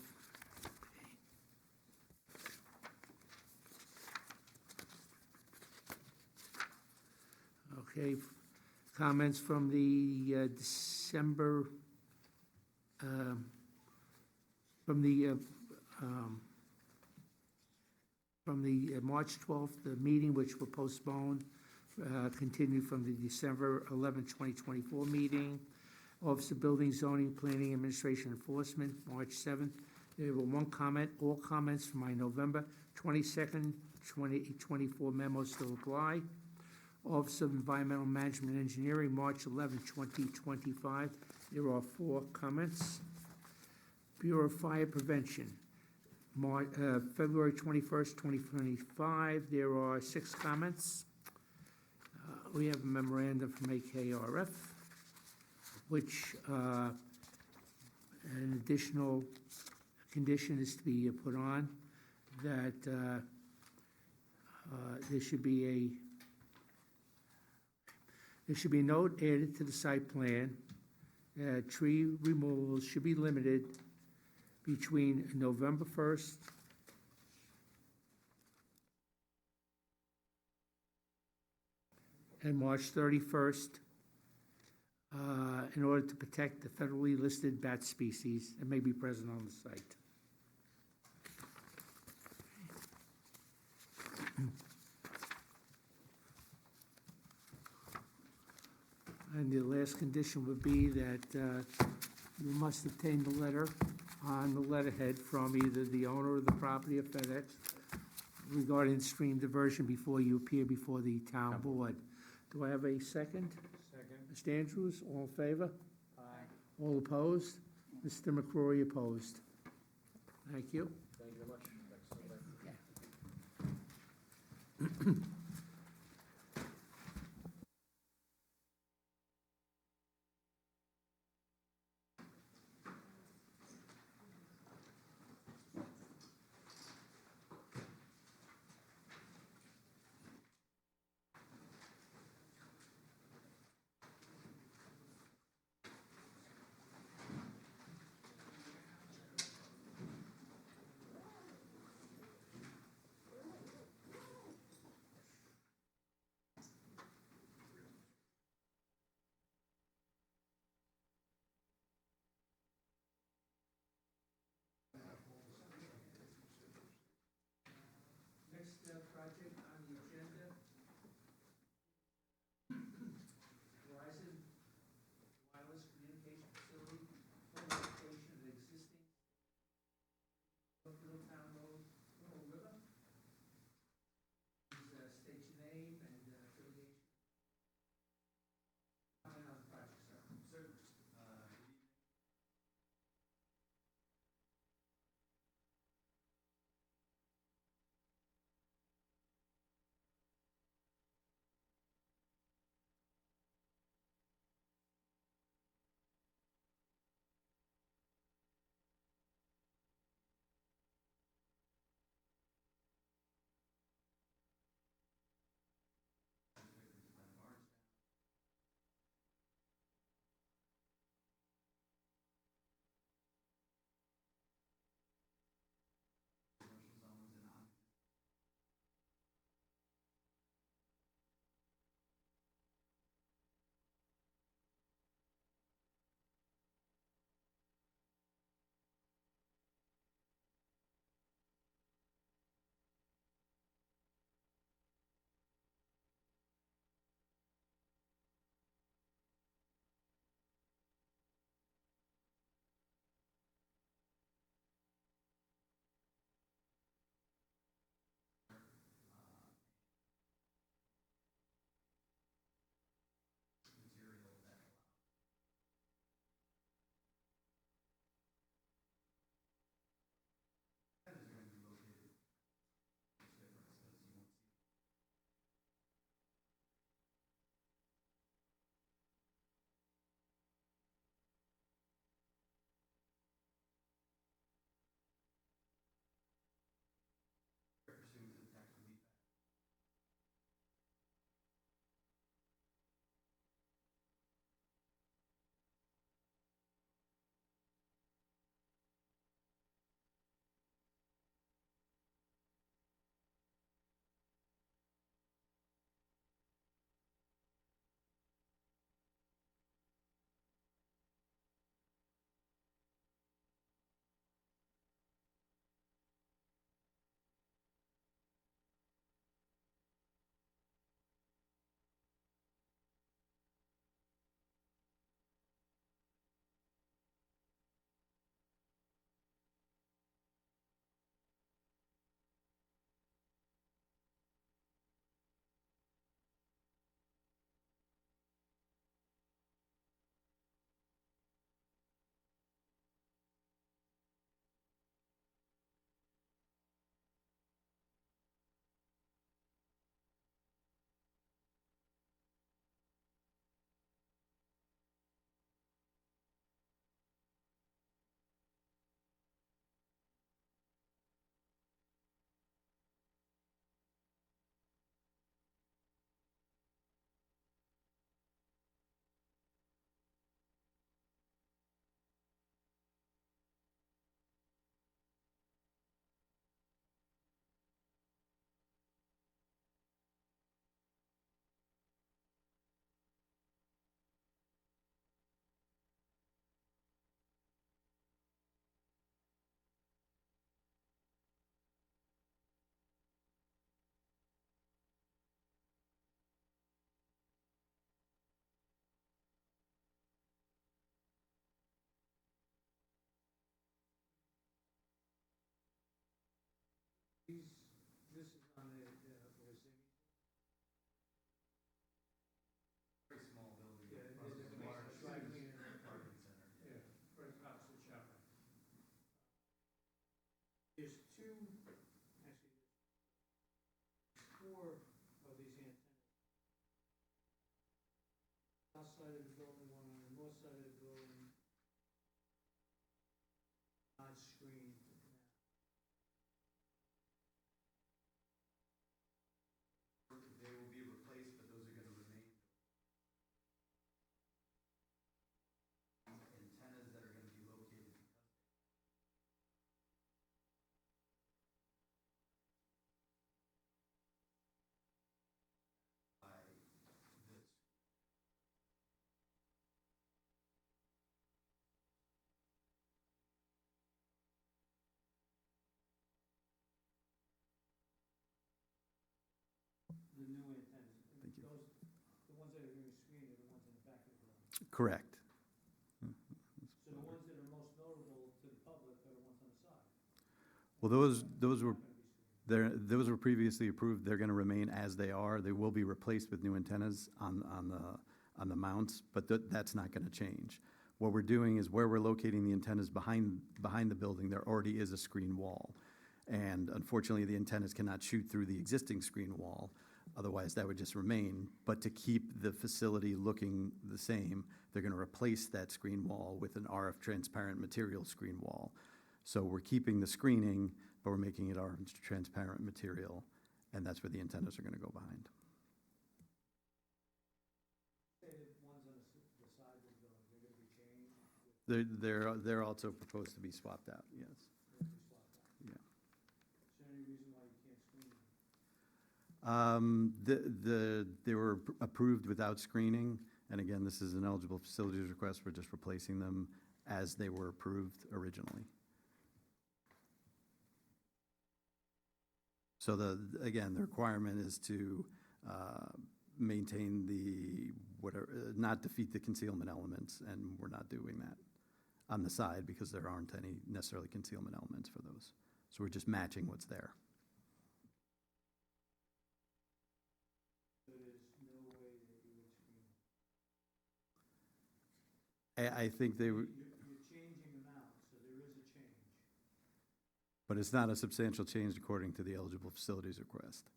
okay, comments from the December, from the March 12th meeting, which were postponed, continued from the December 11, 2024 meeting. Office of Building, Zoning, Planning, Administration, Enforcement, March 7th. There were 1 comment. All comments from my November 22nd, 2024 memo still apply. Office of Environmental Management and Engineering, March 11, 2025. There are 4 comments. Bureau of Fire Prevention, February 21st, 2025, there are 6 comments. We have a memorandum from AKRF, which an additional condition is to be put on, that there should be a note added to the site plan that tree removals should be limited between November 1st and March 31st in order to protect the federally listed bat species that may be present on the site. And the last condition would be that you must obtain the letter on the letterhead from either the owner of the property or FedEx regarding stream diversion before you appear before the town board. Do I have a second? Second. Mr. Andrews, all in favor? Aye. All opposed? Mr. McCrory opposed. Thank you. Thank you very much. This is on the, where's the? Very small building. Yeah, across there's the a water, dry Siemens cleaner. Parking Center. Yeah, right across the shower. There's two, actually, there's four of these antennas. South side of the building, one on the north side of the building. Not screened now. They will be replaced, but those are gonna remain. Antennas that are gonna be located by this. The new antennas. Thank you. Those, the ones that are being screened are the ones in the back of the building. Correct. So the ones that are most notable to the public are the ones on the side. Well, those were, Not gonna be screened. those were previously approved. They're going to remain as they are. They will be replaced with new antennas on the mounts, but that's not going to change. What we're doing is where we're locating the antennas behind the building, there already is a screen wall. And unfortunately, the antennas cannot shoot through the existing screen wall. Otherwise, that would just remain. But to keep the facility looking the same, they're going to replace that screen wall with an RF transparent material screen wall. So we're keeping the screening, but we're making it RF transparent material, and that's where the antennas are going to go behind. Say the ones on the side of the building, they're gonna be changed, They're also proposed to be swapped out, yes. they're gonna be swapped out. Yeah. Is there any reason why you can't screen them? They were approved without screening, and again, this is an eligible facilities request. We're just replacing them as they were approved originally. So again, the requirement is to maintain not defeat the concealment elements, and we're not doing that on the side because there aren't any necessarily concealment elements for those. So we're just matching what's there. So there's no way that you would screen them? I think they would. You're changing them out, so there is a change. But it's not a substantial change according to the eligible facilities request.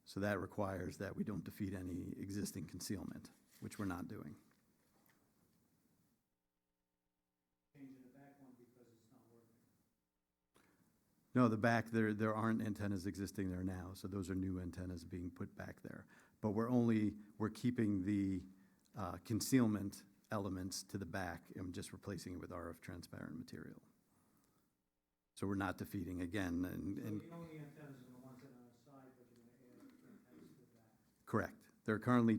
So that requires that we don't defeat any existing concealment, which we're not doing. Changing the back one because it's not working. No, the back, there aren't antennas existing there now, so those are new antennas being put back there. But we're keeping the concealment elements to the back and just replacing it with RF transparent material. So we're not defeating again, and So the only antennas are the ones that are on the side, but you're gonna add antennas to the back. correct. There are currently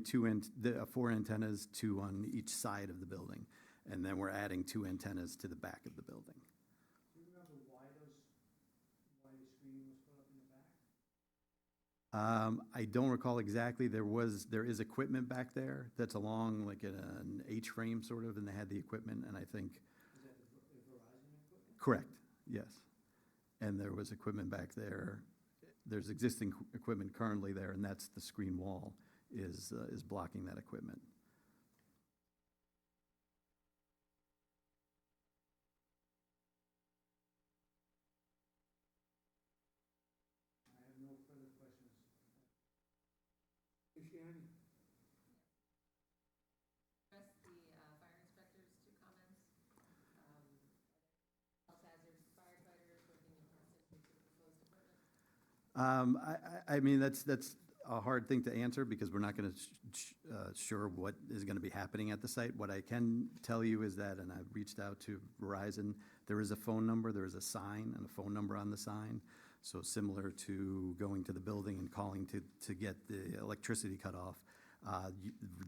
four antennas, two on each side of the building, and then we're adding two antennas to the back of the building. Do you remember why the screening was put up in the back? I don't recall exactly. There is equipment back there that's along like an H-frame sort of, and they had the equipment, and I think. Is that the Verizon equipment? Correct, yes. And there was equipment back there. There's existing equipment currently there, and that's the screen wall is blocking that equipment. I have no further questions. Shannon? Address the fire inspector's two comments. Health hazard firefighters working in concert with the proposed equipment. I mean, that's a hard thing to answer because we're not going to sure what is going to be happening at the site. What I can tell you is that, and I've reached out to Verizon, there is a phone number, there is a sign and a phone number on the sign. So similar to going to the building and calling to get the electricity cut off,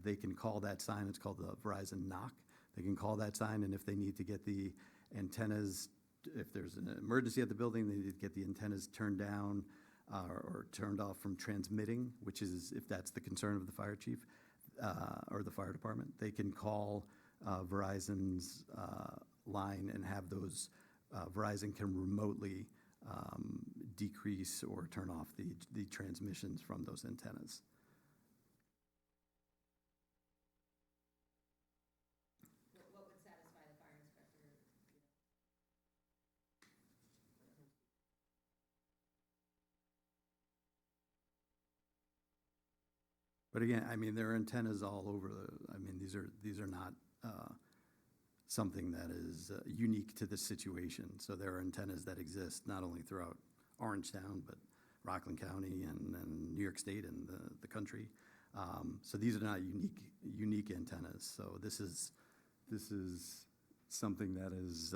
they can call that sign. It's called the Verizon knock. They can call that sign, and if they need to get the antennas, if there's an emergency at the building, they need to get the antennas turned down or turned off from transmitting, which is if that's the concern of the fire chief or the fire department, they can call Verizon's line and have those. Verizon can remotely decrease or turn off the transmissions from those antennas. What would satisfy the fire inspector? But again, I mean, there are antennas all over I mean, these are not something that is unique to this situation. So there are antennas that exist not only throughout Orangetown, but Rockland County and New York State and the country. So these are not unique antennas. So this is something that is,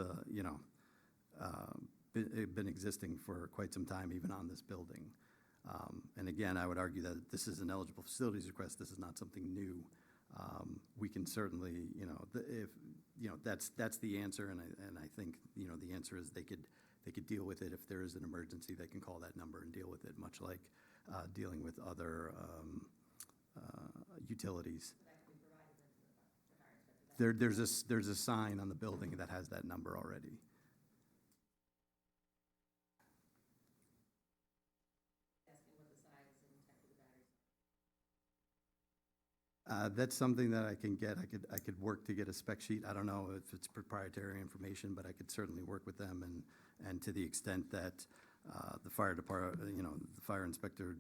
been existing for quite some time, even on this building. And again, I would argue that this is an eligible facilities request. This is not something new. We can certainly, that's the answer, and I think, the answer is they could deal with it if there is an emergency. They can call that number and deal with it, much like dealing with other utilities. There's a sign on the building that has that number already. That's something that I can get. I could work to get a spec sheet. I don't know if it's proprietary information, but I could certainly work with them, and to the extent that the fire department, the fire inspector,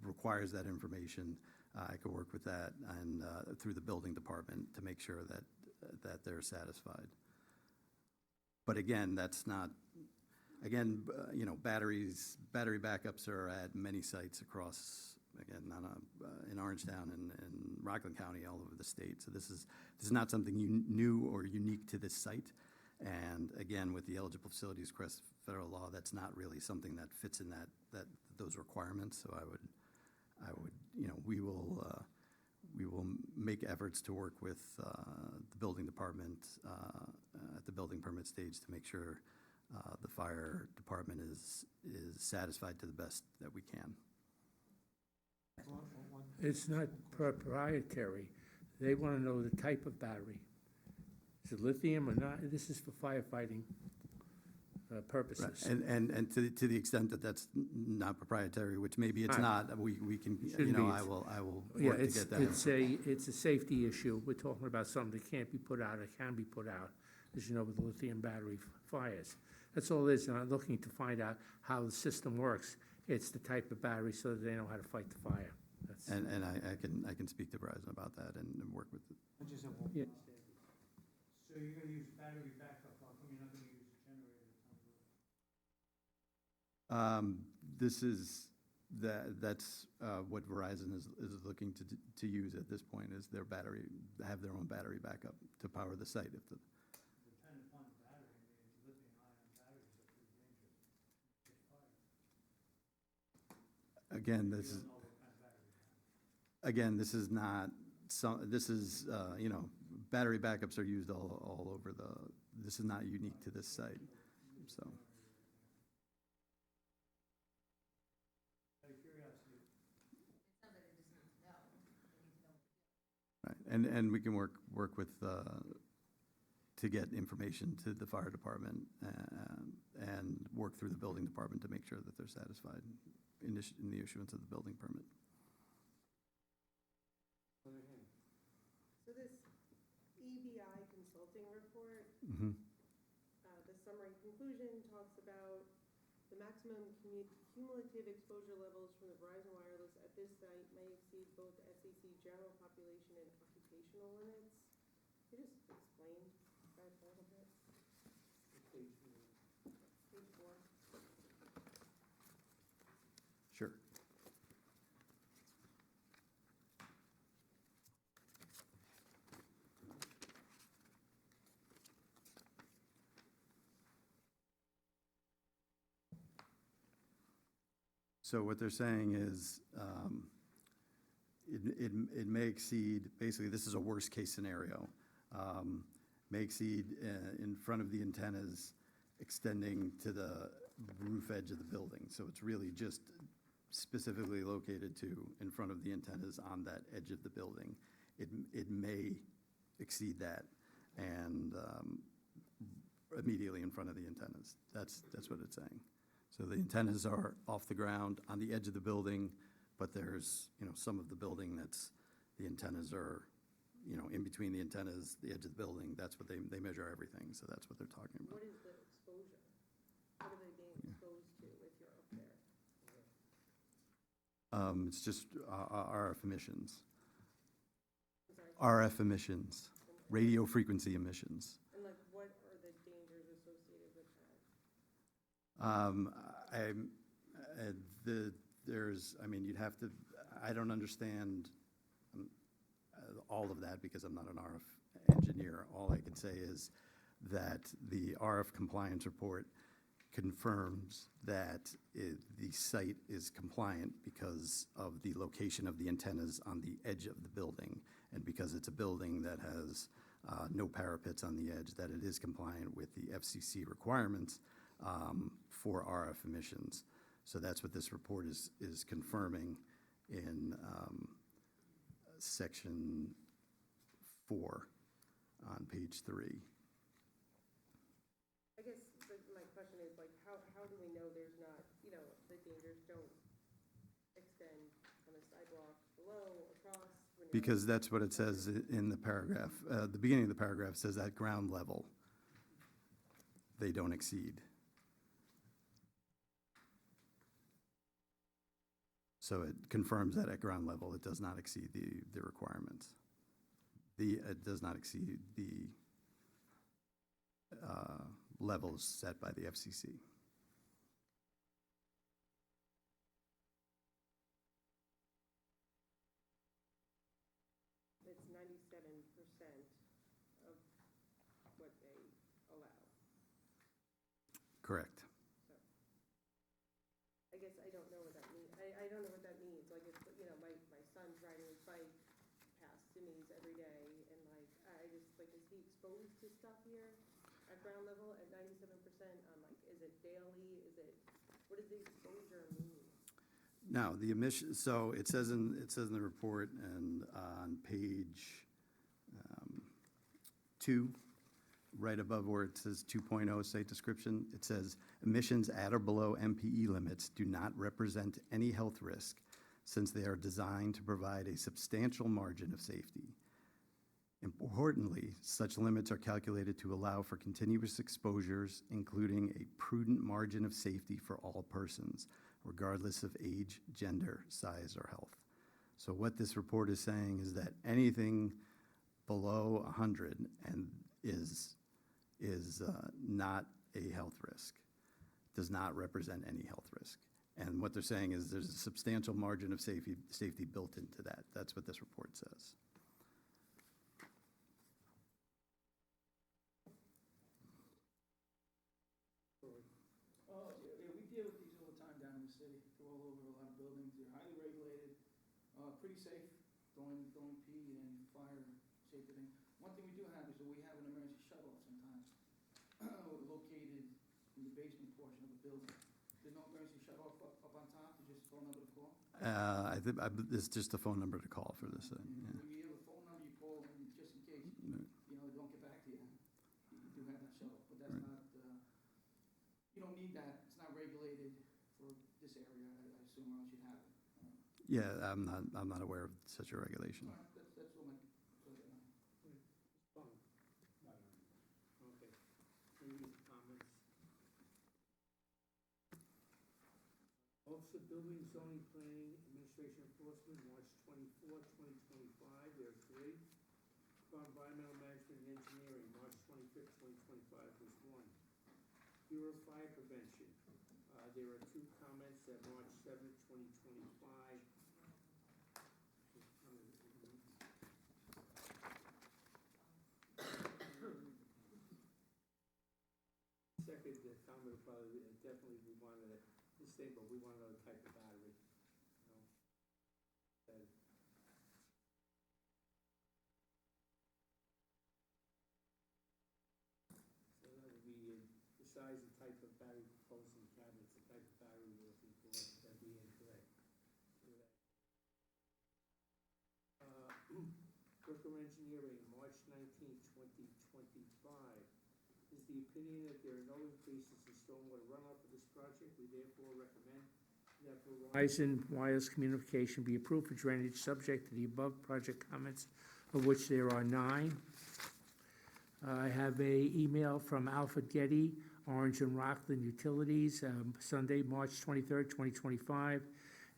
requires that information, I could work with that and through the building department to make sure that they're satisfied. But again, that's not. Again, battery backups are at many sites across. Again, in Orangetown and Rockland County, all over the state. So this is not something new or unique to this site. And again, with the eligible facilities request federal law, that's not really something that fits in those requirements. So I would, we will make efforts to work with the building department at the building permit stage to make sure the fire department is satisfied to the best that we can. It's not proprietary. They want to know the type of battery. Is it lithium or not? This is for firefighting purposes. Right. And to the extent that that's not proprietary, which maybe it's not, we can, I will work to get that. It's a safety issue. We're talking about something that can't be put out or can be put out, as you know, with lithium battery fires. That's all it is. They're not looking to find out how the system works. It's the type of battery so that they know how to fight the fire. And I can speak to Verizon about that and work with it. I just have one Yeah. question. So you're gonna use battery backup, how come you're not gonna use a generator? That's what Verizon is looking to use at this point, is have their own battery backup to power the site. Depending upon the battery, lithium-ion batteries are pretty dangerous. Catch fire. Again, You this is. don't know what kind of battery you have. Again, this is not, battery backups are used all over this is not unique to this site, so. Out of curiosity. It's not that they just need to know, they need to know. Right, and we can work with, to get information to the fire department, and work through the building department to make sure that they're satisfied in the issuance of the building permit. So this EBI consulting report, Mm-hmm. the summary conclusion talks about the maximum cumulative exposure levels from the Verizon Wireless at this site may exceed both SEC general population and occupational limits. Can you just explain that a little bit? Page 4. Sure. So what they're saying is, it may exceed, basically, this is a worst-case scenario, may exceed in front of the antennas extending to the roof edge of the building. So it's really just specifically located in front of the antennas on that edge of the building. It may exceed that, and immediately in front of the antennas. That's what it's saying. So the antennas are off the ground on the edge of the building, but there's, some of the building the antennas are, in between the antennas, the edge of the building. That's what they measure everything, so that's what they're talking about. What is the exposure? What are they being exposed to if you're up there? It's just RF emissions. I'm sorry. RF emissions, radio frequency emissions. And like, what are the dangers associated with that? You'd have to, I don't understand all of that because I'm not an RF engineer. All I can say is that the RF compliance report confirms that the site is compliant because of the location of the antennas on the edge of the building, and because it's a building that has no parapets on the edge, that it is compliant with the FCC requirements for RF emissions. So that's what this report is confirming in section 4 on page 3. I guess my question is like, how do we know there's not, the dangers don't extend on the sidewalk below, across? Because that's what it says in the paragraph. The beginning of the paragraph says at ground level, they don't exceed. So it confirms that at ground level, it does not exceed the requirements. It does not exceed the levels set by the FCC. It's 97% of what they allow. Correct. So, I guess I don't know what that means. I don't know what that means. Like, it's, my son's riding his bike past Jimmy's every day, and like, I just, like, is he exposed to stuff here at ground level at 97%? Like, is it daily? What does the exposure mean? Now, the emission, so it says in the report and on page 2, right above where it says 2.0 site description, it says emissions at or below MPE limits do not represent any health risk since they are designed to provide a substantial margin of safety. Importantly, such limits are calculated to allow for continuous exposures, including a prudent margin of safety for all persons, regardless of age, gender, size, or health. So what this report is saying is that anything below 100 and is not a health risk, does not represent any health risk. And what they're saying is there's a substantial margin of safety built into that. That's what this report says. We deal with these all the time down in the city. They're all over a lot of buildings. They're highly regulated, pretty safe, throwing pee and fire safety thing. One thing we do have is that we have an emergency shut-off sometimes located in the basement portion of the building. There's no emergency shut-off up on top, there's just a phone number to call? It's just a phone number to call for this. Yeah. When you have a phone number, you call, and just in case, they don't get back to you, you do have that shut-off, but that's not, you don't need that, it's not regulated for this area, I assume, or else you'd have it. Yeah, I'm not aware of such a regulation. All right, that's all my, Okay. Any comments? Office of Building, Zoning, Planning, Administration Enforcement, March 24th, 2025, there are 3. For Environmental Management and Engineering, March 25th, 2025, there's 1. Bureau of Fire Prevention, there are 2 comments at March 7th, 2025. Second, the comment would probably, definitely we wanted this thing, but we want another type of battery. So that would be the size and type of battery proposed in the cabinets, the type of battery we're looking for, that'd be incorrect. Brooker Engineering, March 19th, 2025. is the opinion that there are no increases in stormwater runoff for this project. We therefore recommend that Verizon Wireless Communication be approved for drainage subject to the above project comments, of which there are 9. I have a email from Alfred Getty, Orange and Rockland Utilities, Sunday, March 23rd, 2025.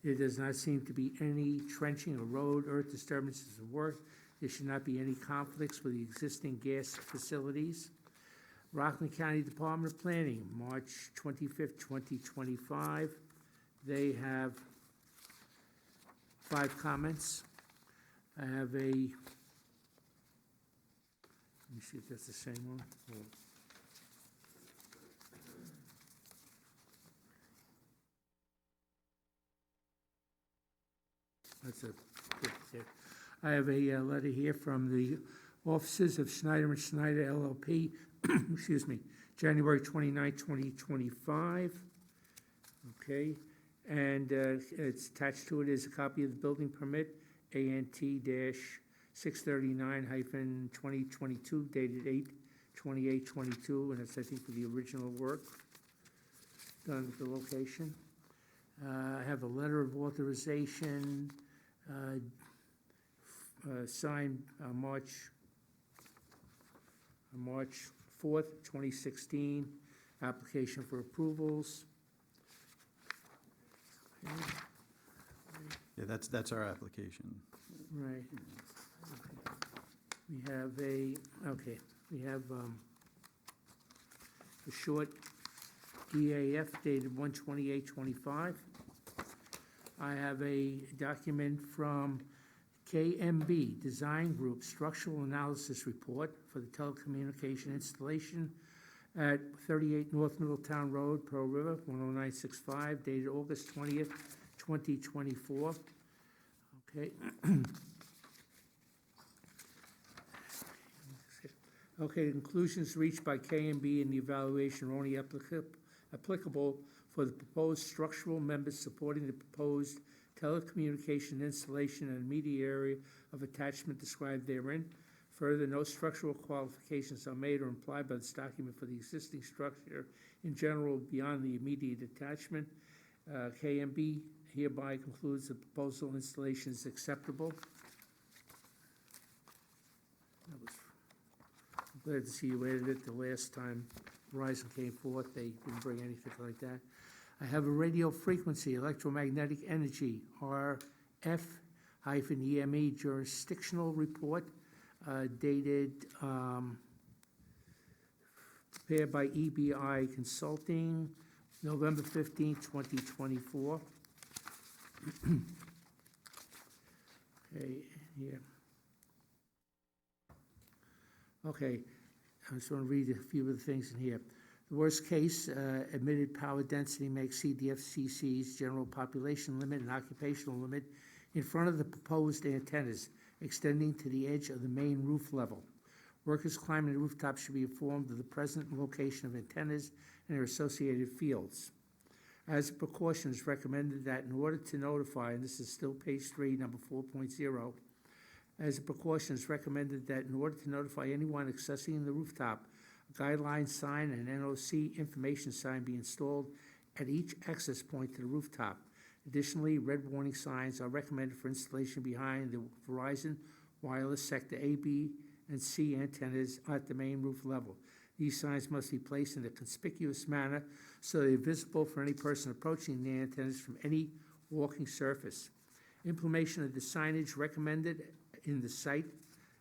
There does not seem to be any trenching of road, earth disturbances of work. There should not be any conflicts with the existing gas facilities. Rockland County Department of Planning, March 25th, 2025. They have 5 comments. I have a, let me see if that's the same one. That's a, I have a letter here from the offices of Snyder and Snyder LLP, excuse me, January 29, 2025. Okay, and it's attached to it is a copy of the building permit, ANT-639-2022, dated 8/28/22, and it's, I think, for the original work done at the location. I have a letter of authorization signed March 4th, 2016, application for approvals. Yeah, that's our application. Right. We have a short EAF dated 1/28/25. I have a document from KMB Design Group Structural Analysis Report for the telecommunication installation at 38 North Middletown Road, Pearl River, 10965, dated August 20th, 2024. Okay. Okay, conclusions reached by KMB in the evaluation are only applicable for the proposed structural members supporting the proposed telecommunication installation and immediate area of attachment described therein. Further, no structural qualifications are made or implied by this document for the existing structure in general beyond the immediate attachment. KMB hereby concludes the proposal installation is acceptable. I'm glad to see you added it the last time Verizon came forth. They didn't bring anything like that. I have a radio frequency electromagnetic energy, RF-EME jurisdictional report dated, prepared by EBI Consulting, November 15, 2024. Okay, here. Okay, I just want to read a few of the things in here. The worst case, admitted power density may exceed the FCC's general population limit and occupational limit in front of the proposed antennas extending to the edge of the main roof level. Workers climbing the rooftop should be informed of the present location of antennas and their associated fields. As a precaution, it's recommended that in order to notify, and this is still page 3, number 4.0, as a precaution, it's recommended that in order to notify anyone accessing the rooftop, a guideline sign and NOC information sign be installed at each access point to the rooftop. Additionally, red warning signs are recommended for installation behind the Verizon Wireless Sector A, B, and C antennas at the main roof level. These signs must be placed in a conspicuous manner so they're visible for any person approaching the antennas from any walking surface. Implementation of the signage recommended in the site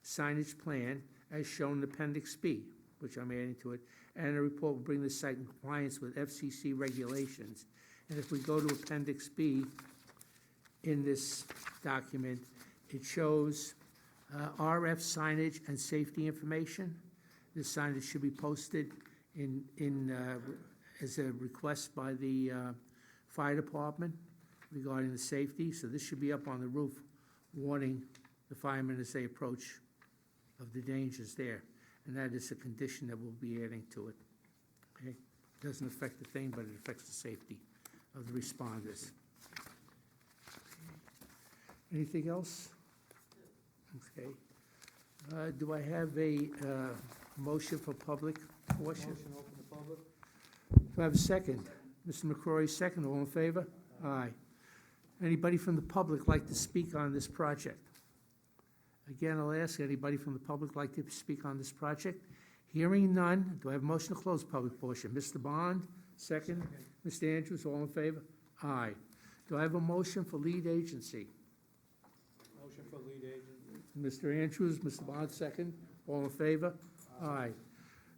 signage plan as shown in Appendix B, which I'm adding to it, and a report will bring the site in compliance with FCC regulations. And if we go to Appendix B in this document, it shows RF signage and safety information. This signage should be posted as a request by the fire department regarding the safety. So this should be up on the roof, warning the firemen as they approach of the dangers there. And that is a condition that we'll be adding to it. Okay? It doesn't affect the thing, but it affects the safety of the responders. Anything else? Okay. Do I have a Motion for public portion. Motion open to public. Do I have a second? Mr. McCrory, second. All in favor? Aye. Anybody from the public like to speak on this project? Again, I'll ask, anybody from the public like to speak on this project? Hearing none, do I have a motion to close public portion? Mr. Bond, second. Mr. Andrews, all in favor? Aye. Do I have a motion for lead agency? Motion for lead agent. Mr. Andrews, Mr. Bond, second. All in favor? Aye.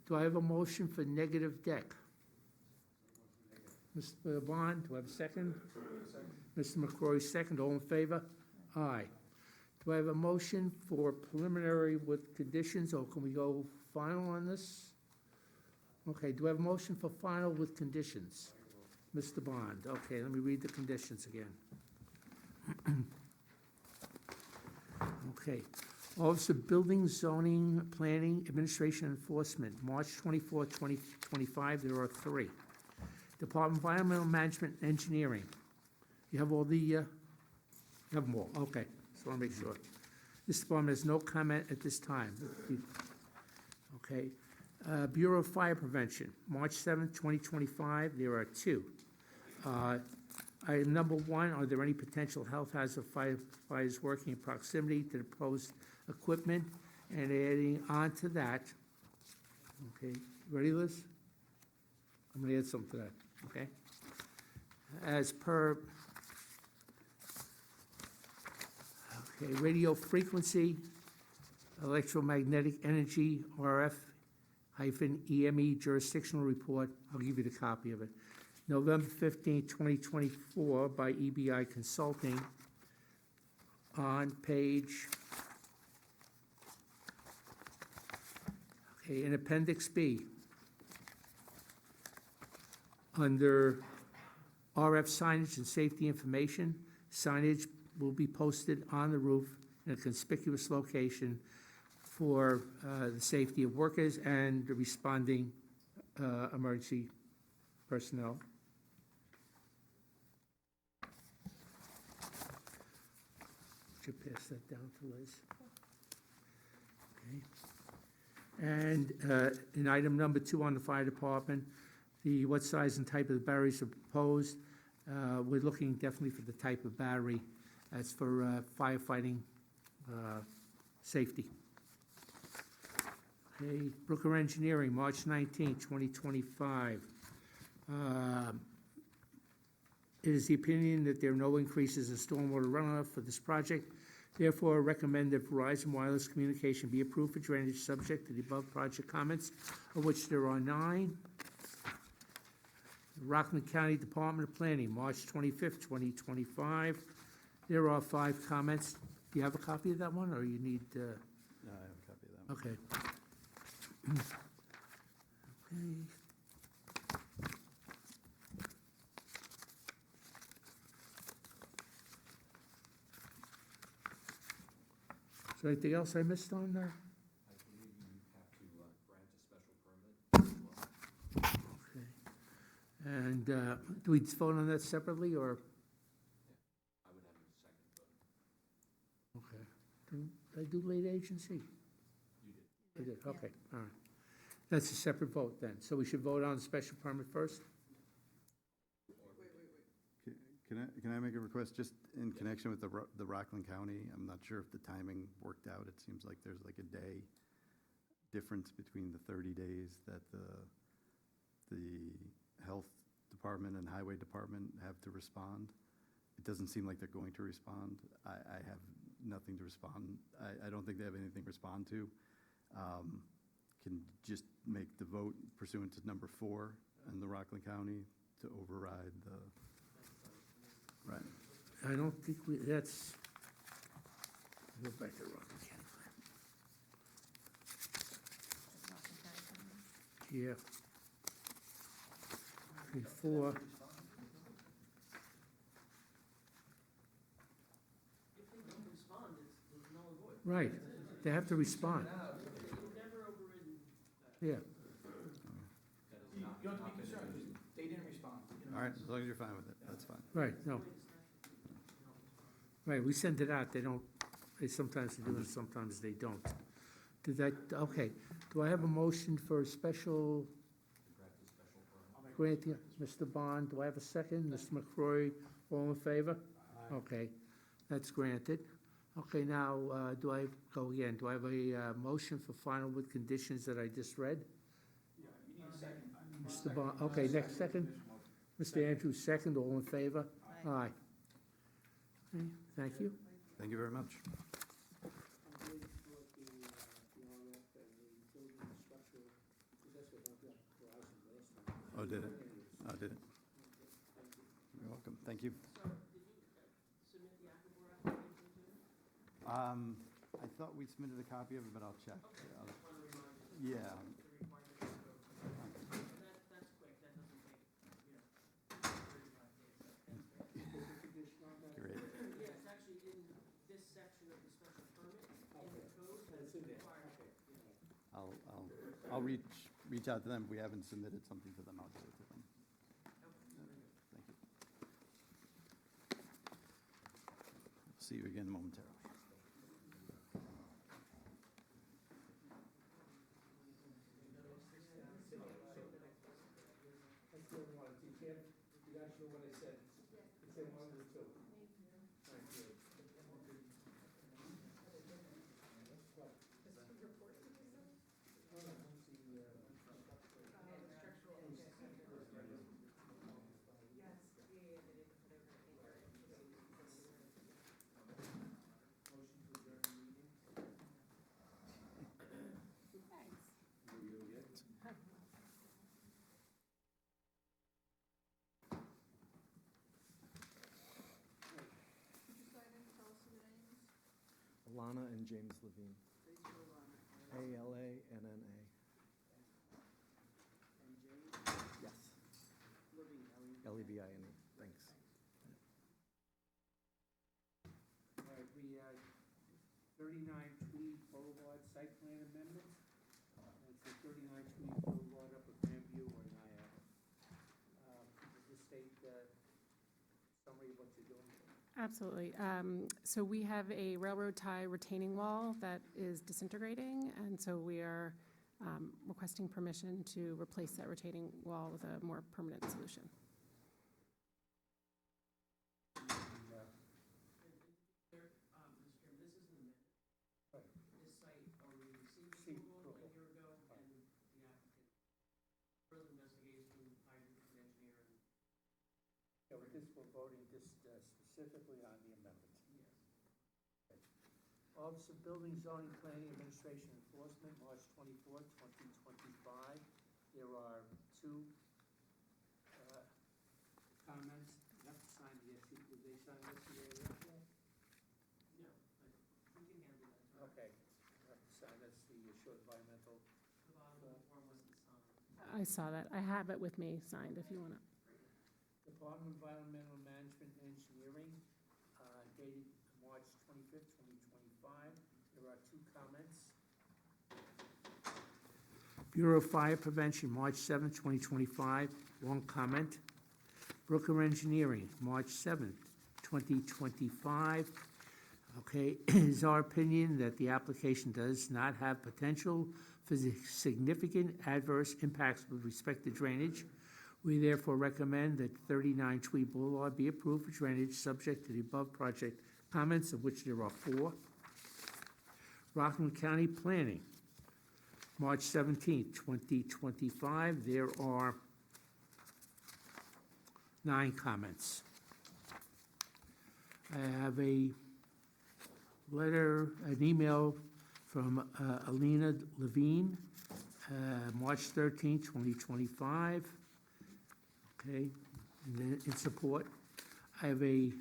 Do I have a motion for negative deck? Mr. Bond, do I have a second? Mr. McCrory, second. All in favor? Aye. Do I have a motion for preliminary with conditions, or can we go final on this? Okay, do I have a motion for final with conditions? Mr. Bond, okay, let me read the conditions again. Okay. Office of Building, Zoning, Planning, Administration, Enforcement, March 24, 2025, there are 3. Department of Environmental Management and Engineering. You have all the, you have them all, okay, just want to make sure. This department has no comment at this time. Okay. Bureau of Fire Prevention, March 7th, 2025, there are 2. Item number 1, are there any potential health hazards of firefighters working in proximity to the proposed equipment? And adding on to that, okay, ready, Liz? I'm gonna add something to that, okay? As per, okay, radio frequency, electromagnetic energy, RF-EME jurisdictional report, I'll give you the copy of it. November 15, 2024, by EBI Consulting, on page, okay, in Appendix B, under RF signage and safety information, signage will be posted on the roof in a conspicuous location for the safety of workers and the responding emergency personnel. Should pass that down to Liz. Okay. And in item number 2 on the fire department, the what size and type of the batteries are proposed. We're looking definitely for the type of battery as for firefighting safety. Okay, Brooker Engineering, March 19, 2025. It is the opinion that there are no increases in stormwater runoff for this project. Therefore, recommend that Verizon Wireless Communication be approved for drainage subject to the above project comments, of which there are 9. Rockland County Department of Planning, March 25th, 2025. There are 5 comments. Do you have a copy of that one, or you need? No, I have a copy of that one. Okay. Okay. Is there anything else I missed on there? I believe you have to grant a special permit as well. Okay. And do we vote on that separately, or? I would have a second vote. Okay. Did I do lead agency? You did. I did, okay, all right. That's a separate vote then. So we should vote on the special permit first? Can I make a request, just in connection with the Rockland County? I'm not sure if the timing worked out. It seems like there's like a day difference between the 30 days that the health department and highway department have to respond. It doesn't seem like they're going to respond. I have nothing to respond. I don't think they have anything to respond to. Can just make the vote pursuant to number 4 in the Rockland County to override the, right. I don't think that's, go back to Rockland County. Yeah. Before, If they don't respond, it's null and void. right, they have to respond, You've never overridden that. yeah. You don't have to be concerned, just they didn't respond. You know? All right, as long as you're fine with it, that's fine. Right, no. Right, we send it out, they don't, they sometimes they do and sometimes they don't. Did that, okay. Do I have a motion for a special grant? Mr. Bond, do I have a second? Mr. McCrory, all in favor? Okay, that's granted. Okay, now, do I go again? Do I have a motion for final with conditions that I just read? Yeah, you need a second. Mr. Bond, okay, next second. Mr. Andrews, second, all in favor? Aye. Okay, thank you. Thank you very much. Oh, did it? Oh, did it? You're welcome, thank you. I thought we submitted a copy of it, but I'll check. Yeah. Great. Yeah, it's actually in this section of the special permit, in the code, that it's required. I'll reach out to them. If we haven't submitted something to them, I'll give it to them. Thank you. See you again momentarily. That's the only one. You can't, you guys know what I said. It's in one of the two. Thank you. Alana and James Levine. ALANNA. Yes. Levine. Thanks. All right, we, 39 Tweed Boulevard site plan amendment. It's the 39 Tweed Boulevard up at Grandview or Nyack. Just state summary of what you're doing. Absolutely. So we have a railroad tie retaining wall that is disintegrating, and so we are requesting permission to replace that retaining wall with a more permanent solution. This site already received approval a year ago, and the applicant further investigation, hired an engineer. Yeah, with this, we're voting just specifically on the amendment. Yes. Okay. Office of Building, Zoning, Planning, Administration, Enforcement, March 24th, 2025. There are two comments. You have to sign the, did they sign yesterday? No, but we can handle that. Okay. You have to sign, that's the short environmental. The bottom of the form wasn't signed. I saw that. I have it with me signed if you want it. Department of Environmental Management and Engineering, dated March 25th, 2025. There are two comments. Bureau of Fire Prevention, March 7th, 2025. One comment. Brooker Engineering, March 7th, 2025. Okay, it is our opinion that the application does not have potential for significant adverse impacts with respect to drainage. We therefore recommend that 39 Tweed Boulevard be approved for drainage, subject to the above project comments, of which there are 4. Rockland County Planning, March 17th, 2025. There are 9 comments. I have a letter, an email from Alina Levine, March 13th, 2025. Okay, and then in support, I have a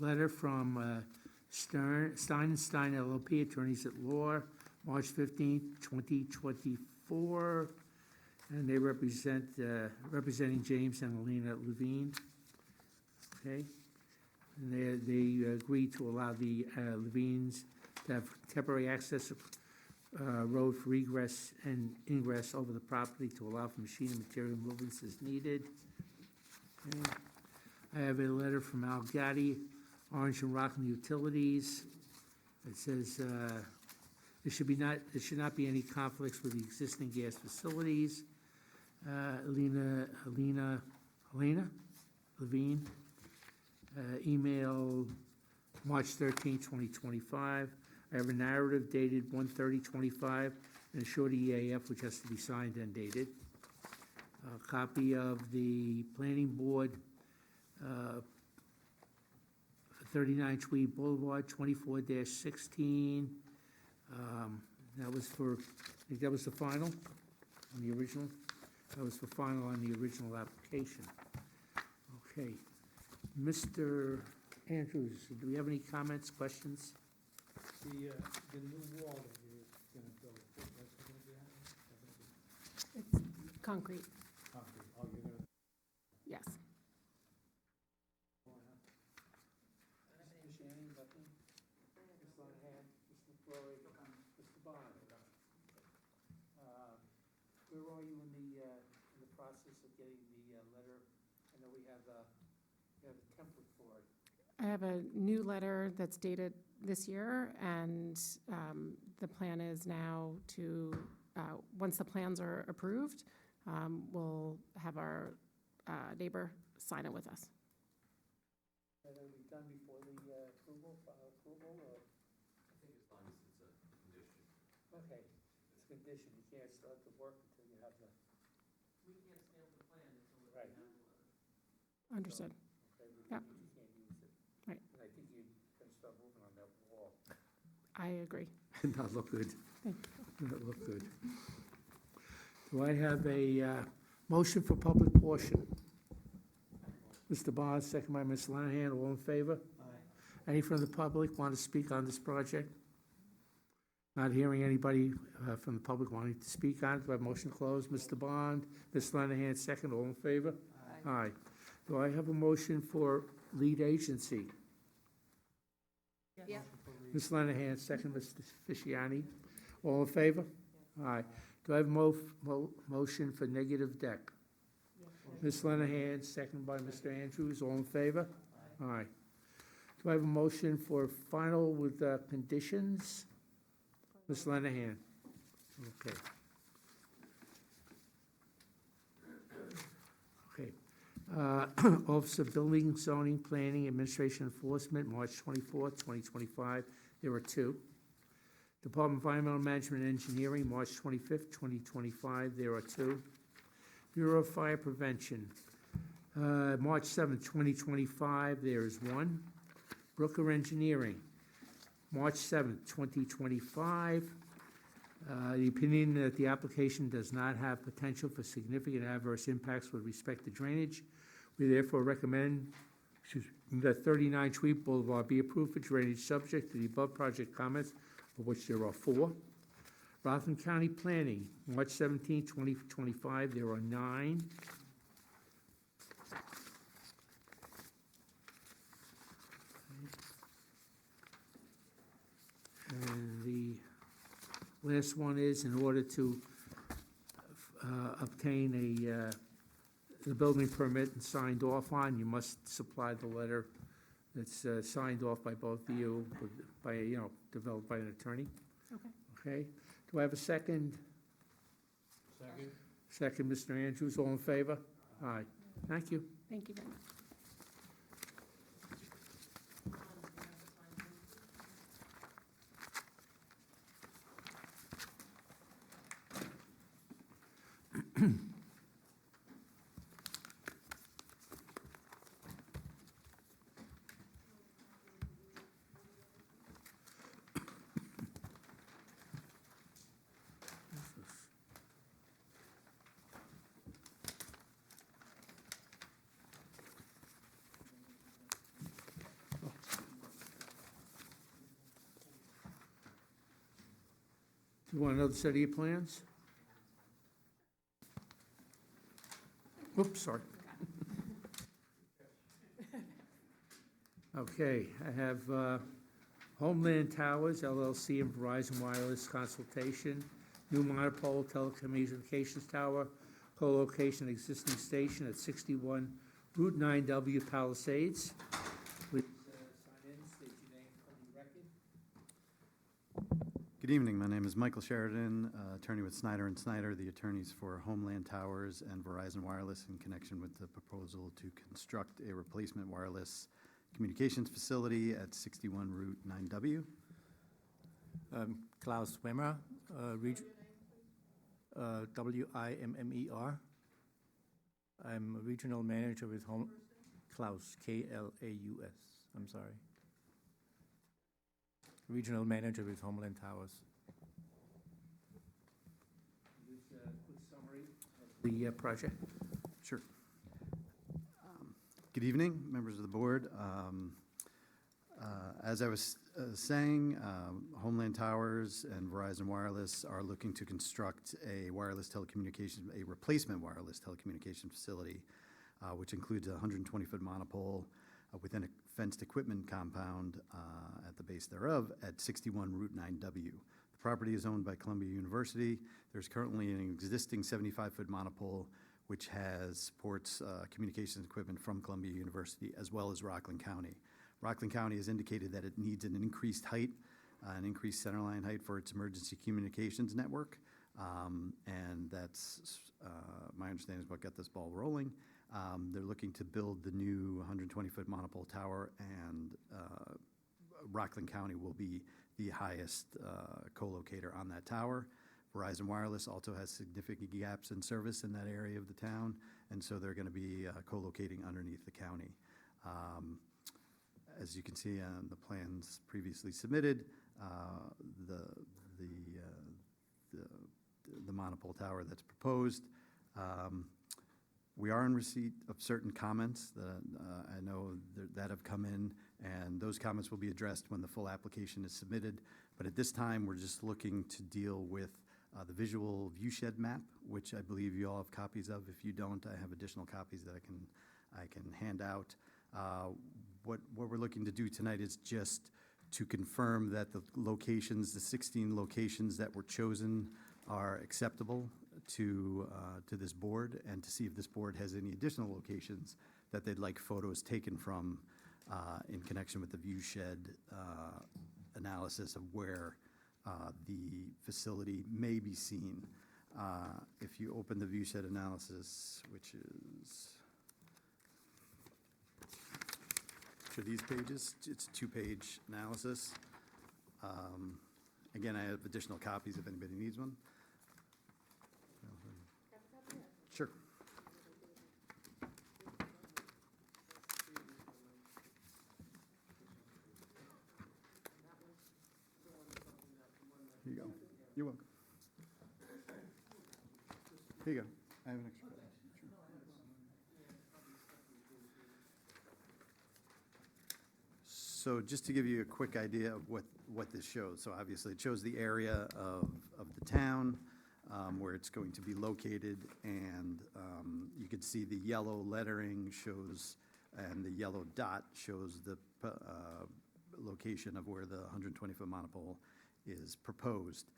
letter from Stein and Stein LLP, Attorneys at Law, March 15th, 2024, and they represent, representing James and Alina Levine. Okay, and they agreed to allow the Levines to have temporary access road for egress and ingress over the property to allow for machine and material movements as needed. Okay. I have a letter from Al Gatti, Orange and Rockland Utilities, It says, there should not be any conflicts with the existing gas facilities. Helena Levine, email March 13, 2025. I have a narrative dated 1/30/25 and a short EAF which has to be signed and dated. A copy of the planning board, 39 Tweed Boulevard, 24-16. That was for, I think that was the final on the original? That was the final on the original application. Okay. Mr. Andrews, do we have any comments, questions? The new wall that you're gonna build, what's gonna be on it? It's concrete, Concrete, oh, you're gonna. yes. Mr. Shannon, nothing? Ms. Monahan, Mr. Flory, Mr. Bond? Where are you in the process of getting the letter? I know we have a template for it. I have a new letter that's dated this year, and the plan is now to, once the plans are approved, we'll have our neighbor sign it with us. That will be done before the approval, final approval, or? I think as long as it's a condition. Okay, it's a condition, you can't start the work until you have the. We can't stamp the plan until we Right. have the letter. Understood. Okay, you Yep. can't use it. Right. And I think you can start moving on that wall. I agree. Not look good. Thank Not look good. Do I have a motion for public portion? Mr. Bond, second by Ms. Lanahan, all in favor? Aye. Any from the public want to speak on this project? Not hearing anybody from the public wanting to speak on it, do I have a motion closed? Mr. Bond, Ms. Lanahan, second, all in favor? Aye. Aye. Do I have a motion for lead agency? Yep. Ms. Lanahan, second, Mr. Fisciani. All in favor? Aye. Do I have a motion for negative deck? Ms. Lanahan, second by Mr. Andrews. All in favor? Aye. Do I have a motion for final with conditions? Ms. Lanahan. Okay. Okay. Office of Building, Zoning, Planning, Administration, Enforcement, March 24th, 2025. There were two. Department of Environmental Management and Engineering, March 25th, 2025. There are two. Bureau of Fire Prevention, March 7th, 2025. There is one. Brooker Engineering, March 7th, 2025. The opinion that the application does not have potential for significant adverse impacts with respect to drainage. We therefore recommend that 39 Tweed Boulevard be approved for drainage subject to the above project comments, of which there are 4. Rockland County Planning, March 17, 2025, there are 9. And the last one is, in order to obtain the building permit and signed off on, you must supply the letter that's signed off by both of you, developed by an attorney. Okay. Okay? Do I have a second? Second. Second, Mr. Andrews, all in favor? Aye. Thank you. Thank you very much. You want another set of your plans? Oops, sorry. Okay, I have Homeland Towers LLC and Verizon Wireless consultation, new monopole telecommunications tower, co-location existing station at 61 Route 9W Palisades. Please sign in, state your name for the record. evening. My name is Michael Sheridan, attorney with Snyder and Snyder, the attorneys for Homeland Towers and Verizon Wireless in connection with the proposal to construct a replacement wireless communications facility at 61 Route 9W. Klaus Wimmer, Wimmer. I'm a regional manager with Klaus, Klaus, I'm sorry. Regional manager with Homeland Towers. This quick summary of the project. Sure. Good evening, members of the board. As I was saying, Homeland Towers and Verizon Wireless are looking to construct a replacement wireless telecommunication facility, which includes a 120-foot monopole within a fenced equipment compound at the base thereof at 61 Route 9W. The property is owned by Columbia University. There's currently an existing 75-foot monopole which supports communications equipment from Columbia University as well as Rockland County. Rockland County has indicated that it needs an increased height, an increased centerline height for its emergency communications network, and that's my understanding is what got this ball rolling. They're looking to build the new 120-foot monopole tower, and Rockland County will be the highest co-locator on that tower. Verizon Wireless also has significant gaps in service in that area of the town, and so they're going to be co-locating underneath the county. As you can see on the plans previously submitted, the monopole tower that's proposed. We are in receipt of certain comments that I know that have come in, and those comments will be addressed when the full application is submitted. But at this time, we're just looking to deal with the visual viewshed map, which I believe you all have copies of. If you don't, I have additional copies that I can hand out. What we're looking to do tonight is just to confirm that the locations, the 16 locations that were chosen, are acceptable to this board, and to see if this board has any additional locations that they'd like photos taken from in connection with the viewshed analysis of where the facility may be seen. If you open the viewshed analysis, which is for these pages, it's a 2-page analysis. Again, I have additional copies if anybody needs one. Sure. Here you go. You're welcome. Here you go. I have an extra copy. Sure. So just to give you a quick idea of what this shows. So obviously it shows the area of the town where it's going to be located, and you can see the yellow lettering shows, and the yellow dot shows the location of where the 120-foot monopole is proposed.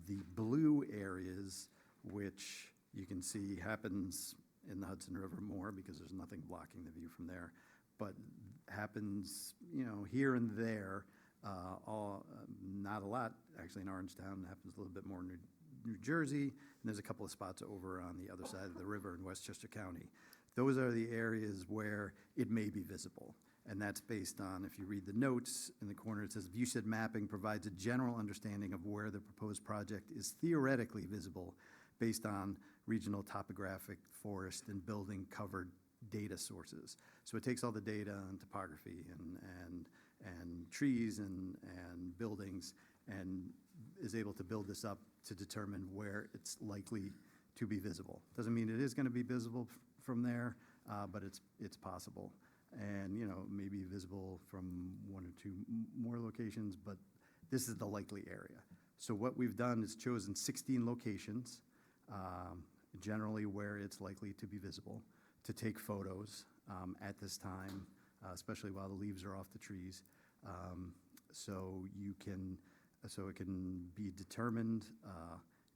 The blue areas, which you can see happens in the Hudson River more because there's nothing blocking the view from there, but happens, here and there, not a lot, actually, in Orangetown. It happens a little bit more in New Jersey, and there's a couple of spots over on the other side of the river in Westchester County. Those are the areas where it may be visible, and that's based on, if you read the notes in the corner, it says viewshed mapping provides a general understanding of where the proposed project is theoretically visible based on regional topographic, forest, and building covered data sources. So it takes all the data and topography and trees and buildings, and is able to build this up to determine where it's likely to be visible. Doesn't mean it is going to be visible from there, but it's possible. And, maybe visible from 1 or 2 more locations, but this is the likely area. So what we've done is chosen 16 locations, generally where it's likely to be visible, to take photos at this time, especially while the leaves are off the trees. So it can be determined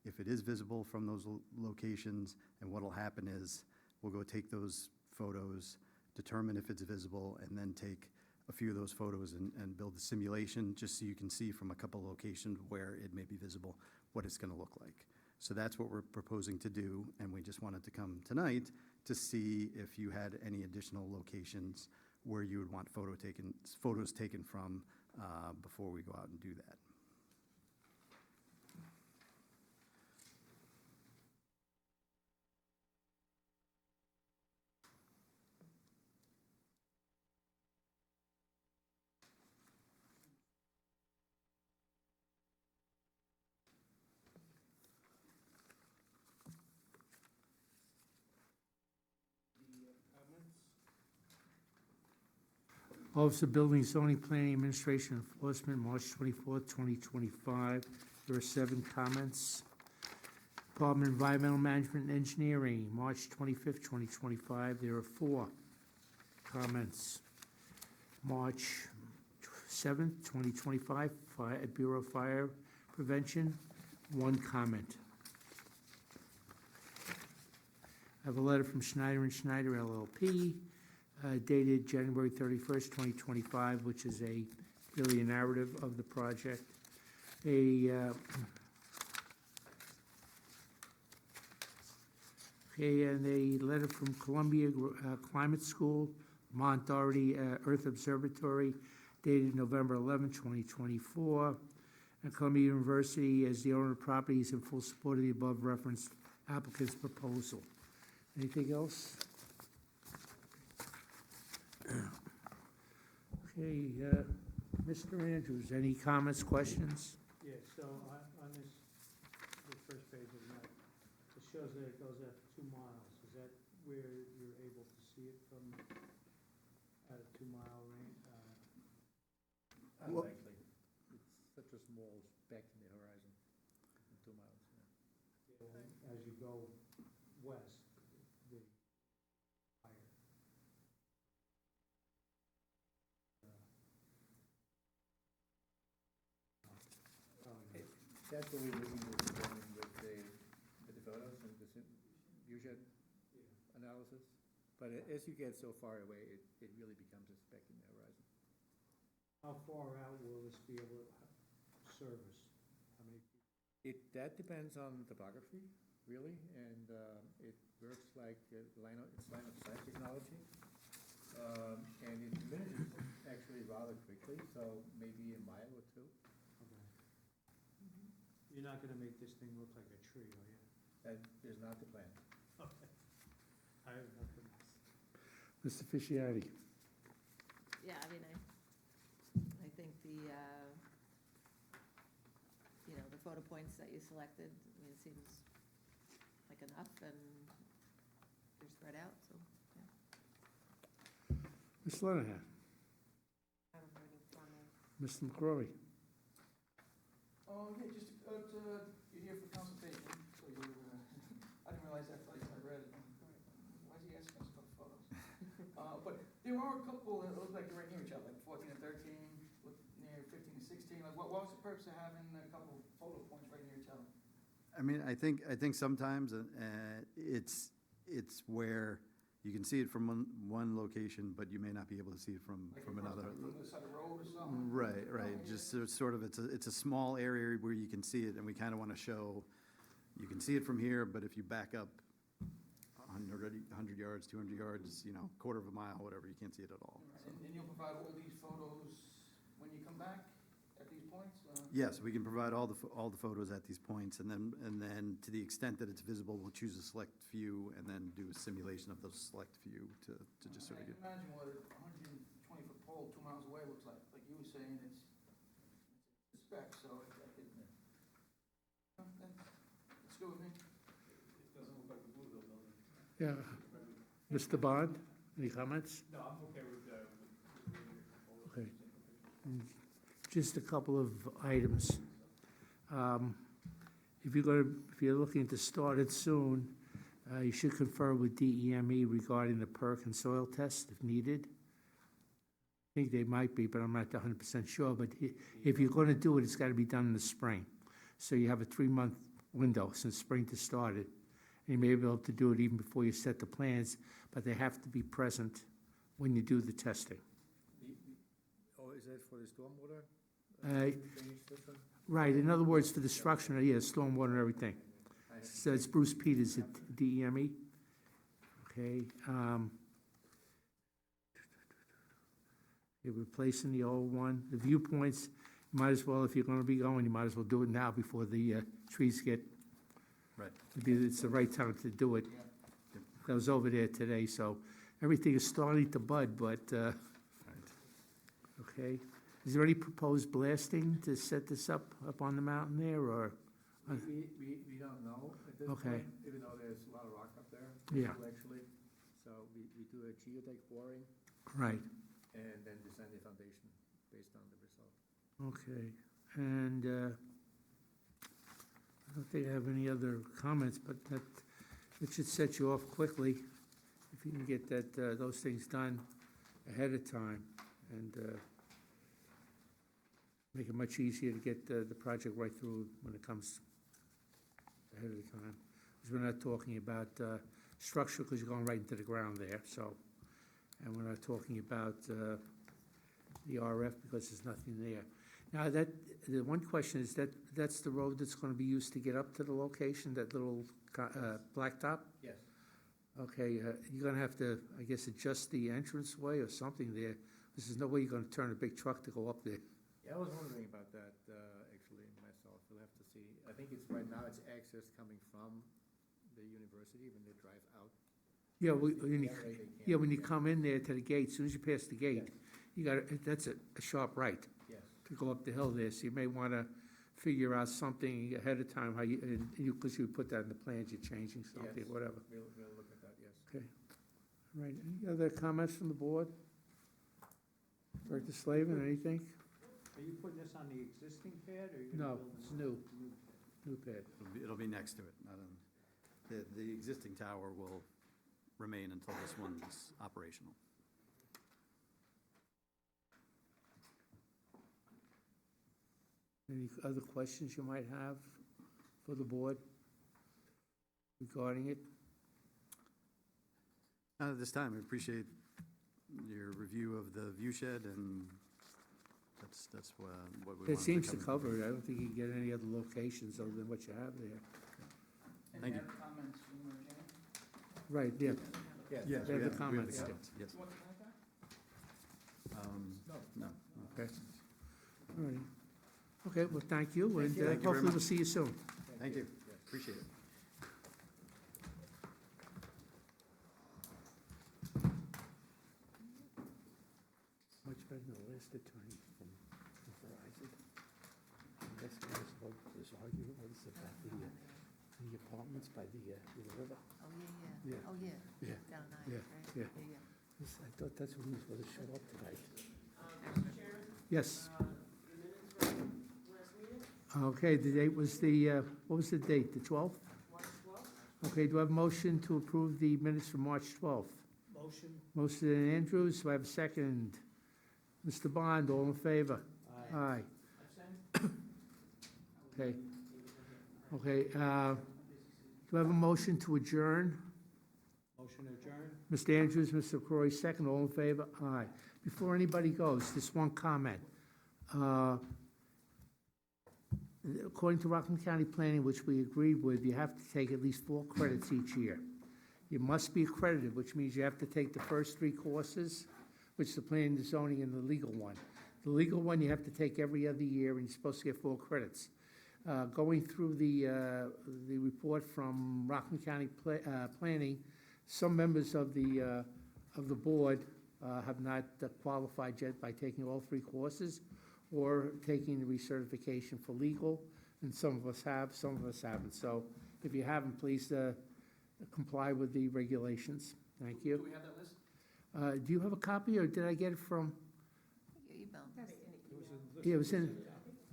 if it is visible from those locations, and what'll happen is we'll go take those photos, determine if it's visible, and then take a few of those photos and build a simulation, just so you can see from a couple locations where it may be visible, what it's going to look like. So that's what we're proposing to do, and we just wanted to come tonight to see if you had any additional locations where you would want photos taken from before we go out and do that. Office of Building, Zoning, Planning, Administration, Enforcement, March 24th, 2025. There are 7 comments. Department of Environmental Management and Engineering, March 25th, 2025. There are 4 comments. March 7th, 2025, Bureau of Fire Prevention, 1 comment. I have a letter from Schneider & Schneider LLP, dated January 31st, 2025, which is really a narrative of the project. And a letter from Columbia Climate School, Mont Doherty Earth Observatory, dated November 11, 2024. And Columbia University, as the owner of property, is in full support of the above referenced applicant's proposal. Anything else? Okay, Mr. Andrews, any comments, questions? Yeah, so on this first page of the map, it shows that it goes out 2 miles. Is that where you're able to see it from at a 2-mile range? Unlikely. It's such a small speck in the horizon, 2 miles. As you go west, the higher. That's what we're looking to determine with the photos and the viewshed analysis. But as you get so far away, it really becomes a speck in the horizon. How far out will this be able to service? How many feet? That depends on topography, really, and it works like it's line of sight technology. And it diminishes actually rather quickly, so maybe a mile or 2. Okay. You're not gonna make this thing look like a tree, are you? That is not the plan. Okay. I have nothing else. Mr. Fisciardi? Yeah, I mean, I think the photo points that you selected, I mean, it seems like enough, and they're spread out, so, yeah. Ms. Lenahan? I don't have any comments. Mr. McCrory? Oh, yeah, just, you're here for consultation, so you, I didn't realize that till I read it. Why is he asking us about photos? But there are a couple that look like they're right near each other, like 14 and 13, look near 15 and 16. Like, what was the purpose of having a couple photo points right near each other? I mean, I think sometimes it's where you can see it from one location, but you may not be able to see it from another. From the side of the road or something? Right. Just sort of, it's a small area where you can see it, and we kind of want to show, you can see it from here, but if you back up 100 yards, 200 yards, quarter of a mile, whatever, you can't see it at all. And you'll provide all these photos when you come back at these points? Yes, we can provide all the photos at these points, and then to the extent that it's visible, we'll choose a select few and then do a simulation of those select few to just sort of I get. can imagine what a 120-foot pole 2 miles away looks like. Like you were saying, it's a spec, so that's good with me. It doesn't look like the Blueville building. Yeah. Mr. Bond, any comments? No, I'm okay with Okay. Just a couple of items. If you're looking to start it soon, you should confer with DEME regarding the perk and soil test if needed. I think they might be, but I'm not 100% sure. But if you're going to do it, it's got to be done in the spring. So you have a 3-month window since spring to start it. And you may be able to do it even before you set the plans, but they have to be present when you do the testing. that for the stormwater? Drainage system? Right, in other words, for the structure, yeah, stormwater and everything. So it's Bruce Peters at DEME. Okay, you're replacing the old one. The viewpoints, you might as well, if you're gonna be going, you might as well do it now before the trees get, Right. it's the right time to do it. I was over there today, so everything is starting to bud, but, okay. Is there any proposed blasting to set this up on the mountain there, or? We don't know at this Okay. point, even though there's a lot of rock up there. Yeah. Actually, so we do a geotech boring Right, and then design the foundation based on the result. okay. And I don't think I have any other comments, but it should set you off quickly if you can get those things done ahead of time and make it much easier to get the project right through when it comes ahead of time. Because we're not talking about structure, because you're going right into the ground there, so. And we're not talking about the RF, because there's nothing there. Now, the one question is that's the road that's gonna be used to get up to the location, that little blacktop? Yes. Okay, you're gonna have to, I guess, adjust the entranceway or something there, because there's no way you're gonna turn a big truck to go up there. Yeah, I was wondering about that, actually, myself. We'll have to see. I think it's, right now, it's access coming from the university when they drive out. Yeah, when you come in there to the gate, as soon as you pass the gate, you gotta, that's a sharp right. Yes. To go up the hill there, so you may wanna figure out something ahead of time, how because you put that in the plans, you're changing something, Yes. whatever. We'll look at that, yes. Okay. All right, any other comments from the board? Director Slavin, anything? Are you putting this on the existing pad, or are you No, gonna build it's a new, new pad. It'll be next to it. not on- The existing tower will remain until this one's operational. Any other questions you might have for the board regarding it? Not at this time. I appreciate your review of the view shed, and that's what we wanted to It seems to cover. cover it. I don't think you can get any other locations other than what you have there. Thank you. Any other comments from Jane? Right, yeah. Yes. Yes, They have the we comments. yes. Do you want to comment that? No. Okay. All right. Okay, well, thank you, and Thank you very hopefully much. we'll see you soon. Thank you. Appreciate it. Much better than the last attorney from Verizon. This argument was about the apartments by the river. Oh, yeah, Yeah. yeah. Oh, yeah. Yeah. Down nine, Yeah, right? yeah. Yeah. I thought that's when he was going to shut up tonight. Mr. Chairman, Yes. the minutes from last meeting, Okay, the date was what was the date, the 12th? March 12th. Okay, do I have a motion to approve the minutes for March 12th? Motion? Motion Andrews, do I have a second? Mr. Bond, all in favor? Aye. Okay. Okay, do I have a motion to adjourn? Motion adjourned? Mr. Andrews, Mr. Croy, second, all in favor? Aye. Before anybody goes, just one comment. According to Rockland County Planning, which we agreed with, you have to take at least 4 credits each year. You must be accredited, which means you have to take the first 3 courses, which is the planning, the zoning, and the legal one. The legal one you have to take every other year, and you're supposed to get 4 credits. Going through the report from Rockland County Planning, some members of the board have not qualified yet by taking all 3 courses or taking the recertification for legal, and some of us have, some of us haven't. So if you haven't, please comply with the regulations. Thank you. Do we have that list? Do you have a copy, or did I get it from? Your email. Yeah, it was in,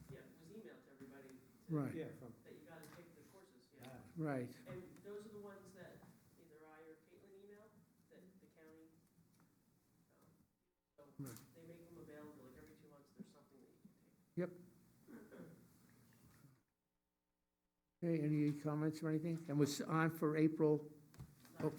Yeah, it was emailed to everybody. right, Yeah, from, That you gotta take the courses, yeah. right. And those are the ones that either I or Caitlin emailed, that the county, so Right. they make them available, like every 2 months, there's something that you can take. Yep. Okay, any comments or anything? And was on for April, oh,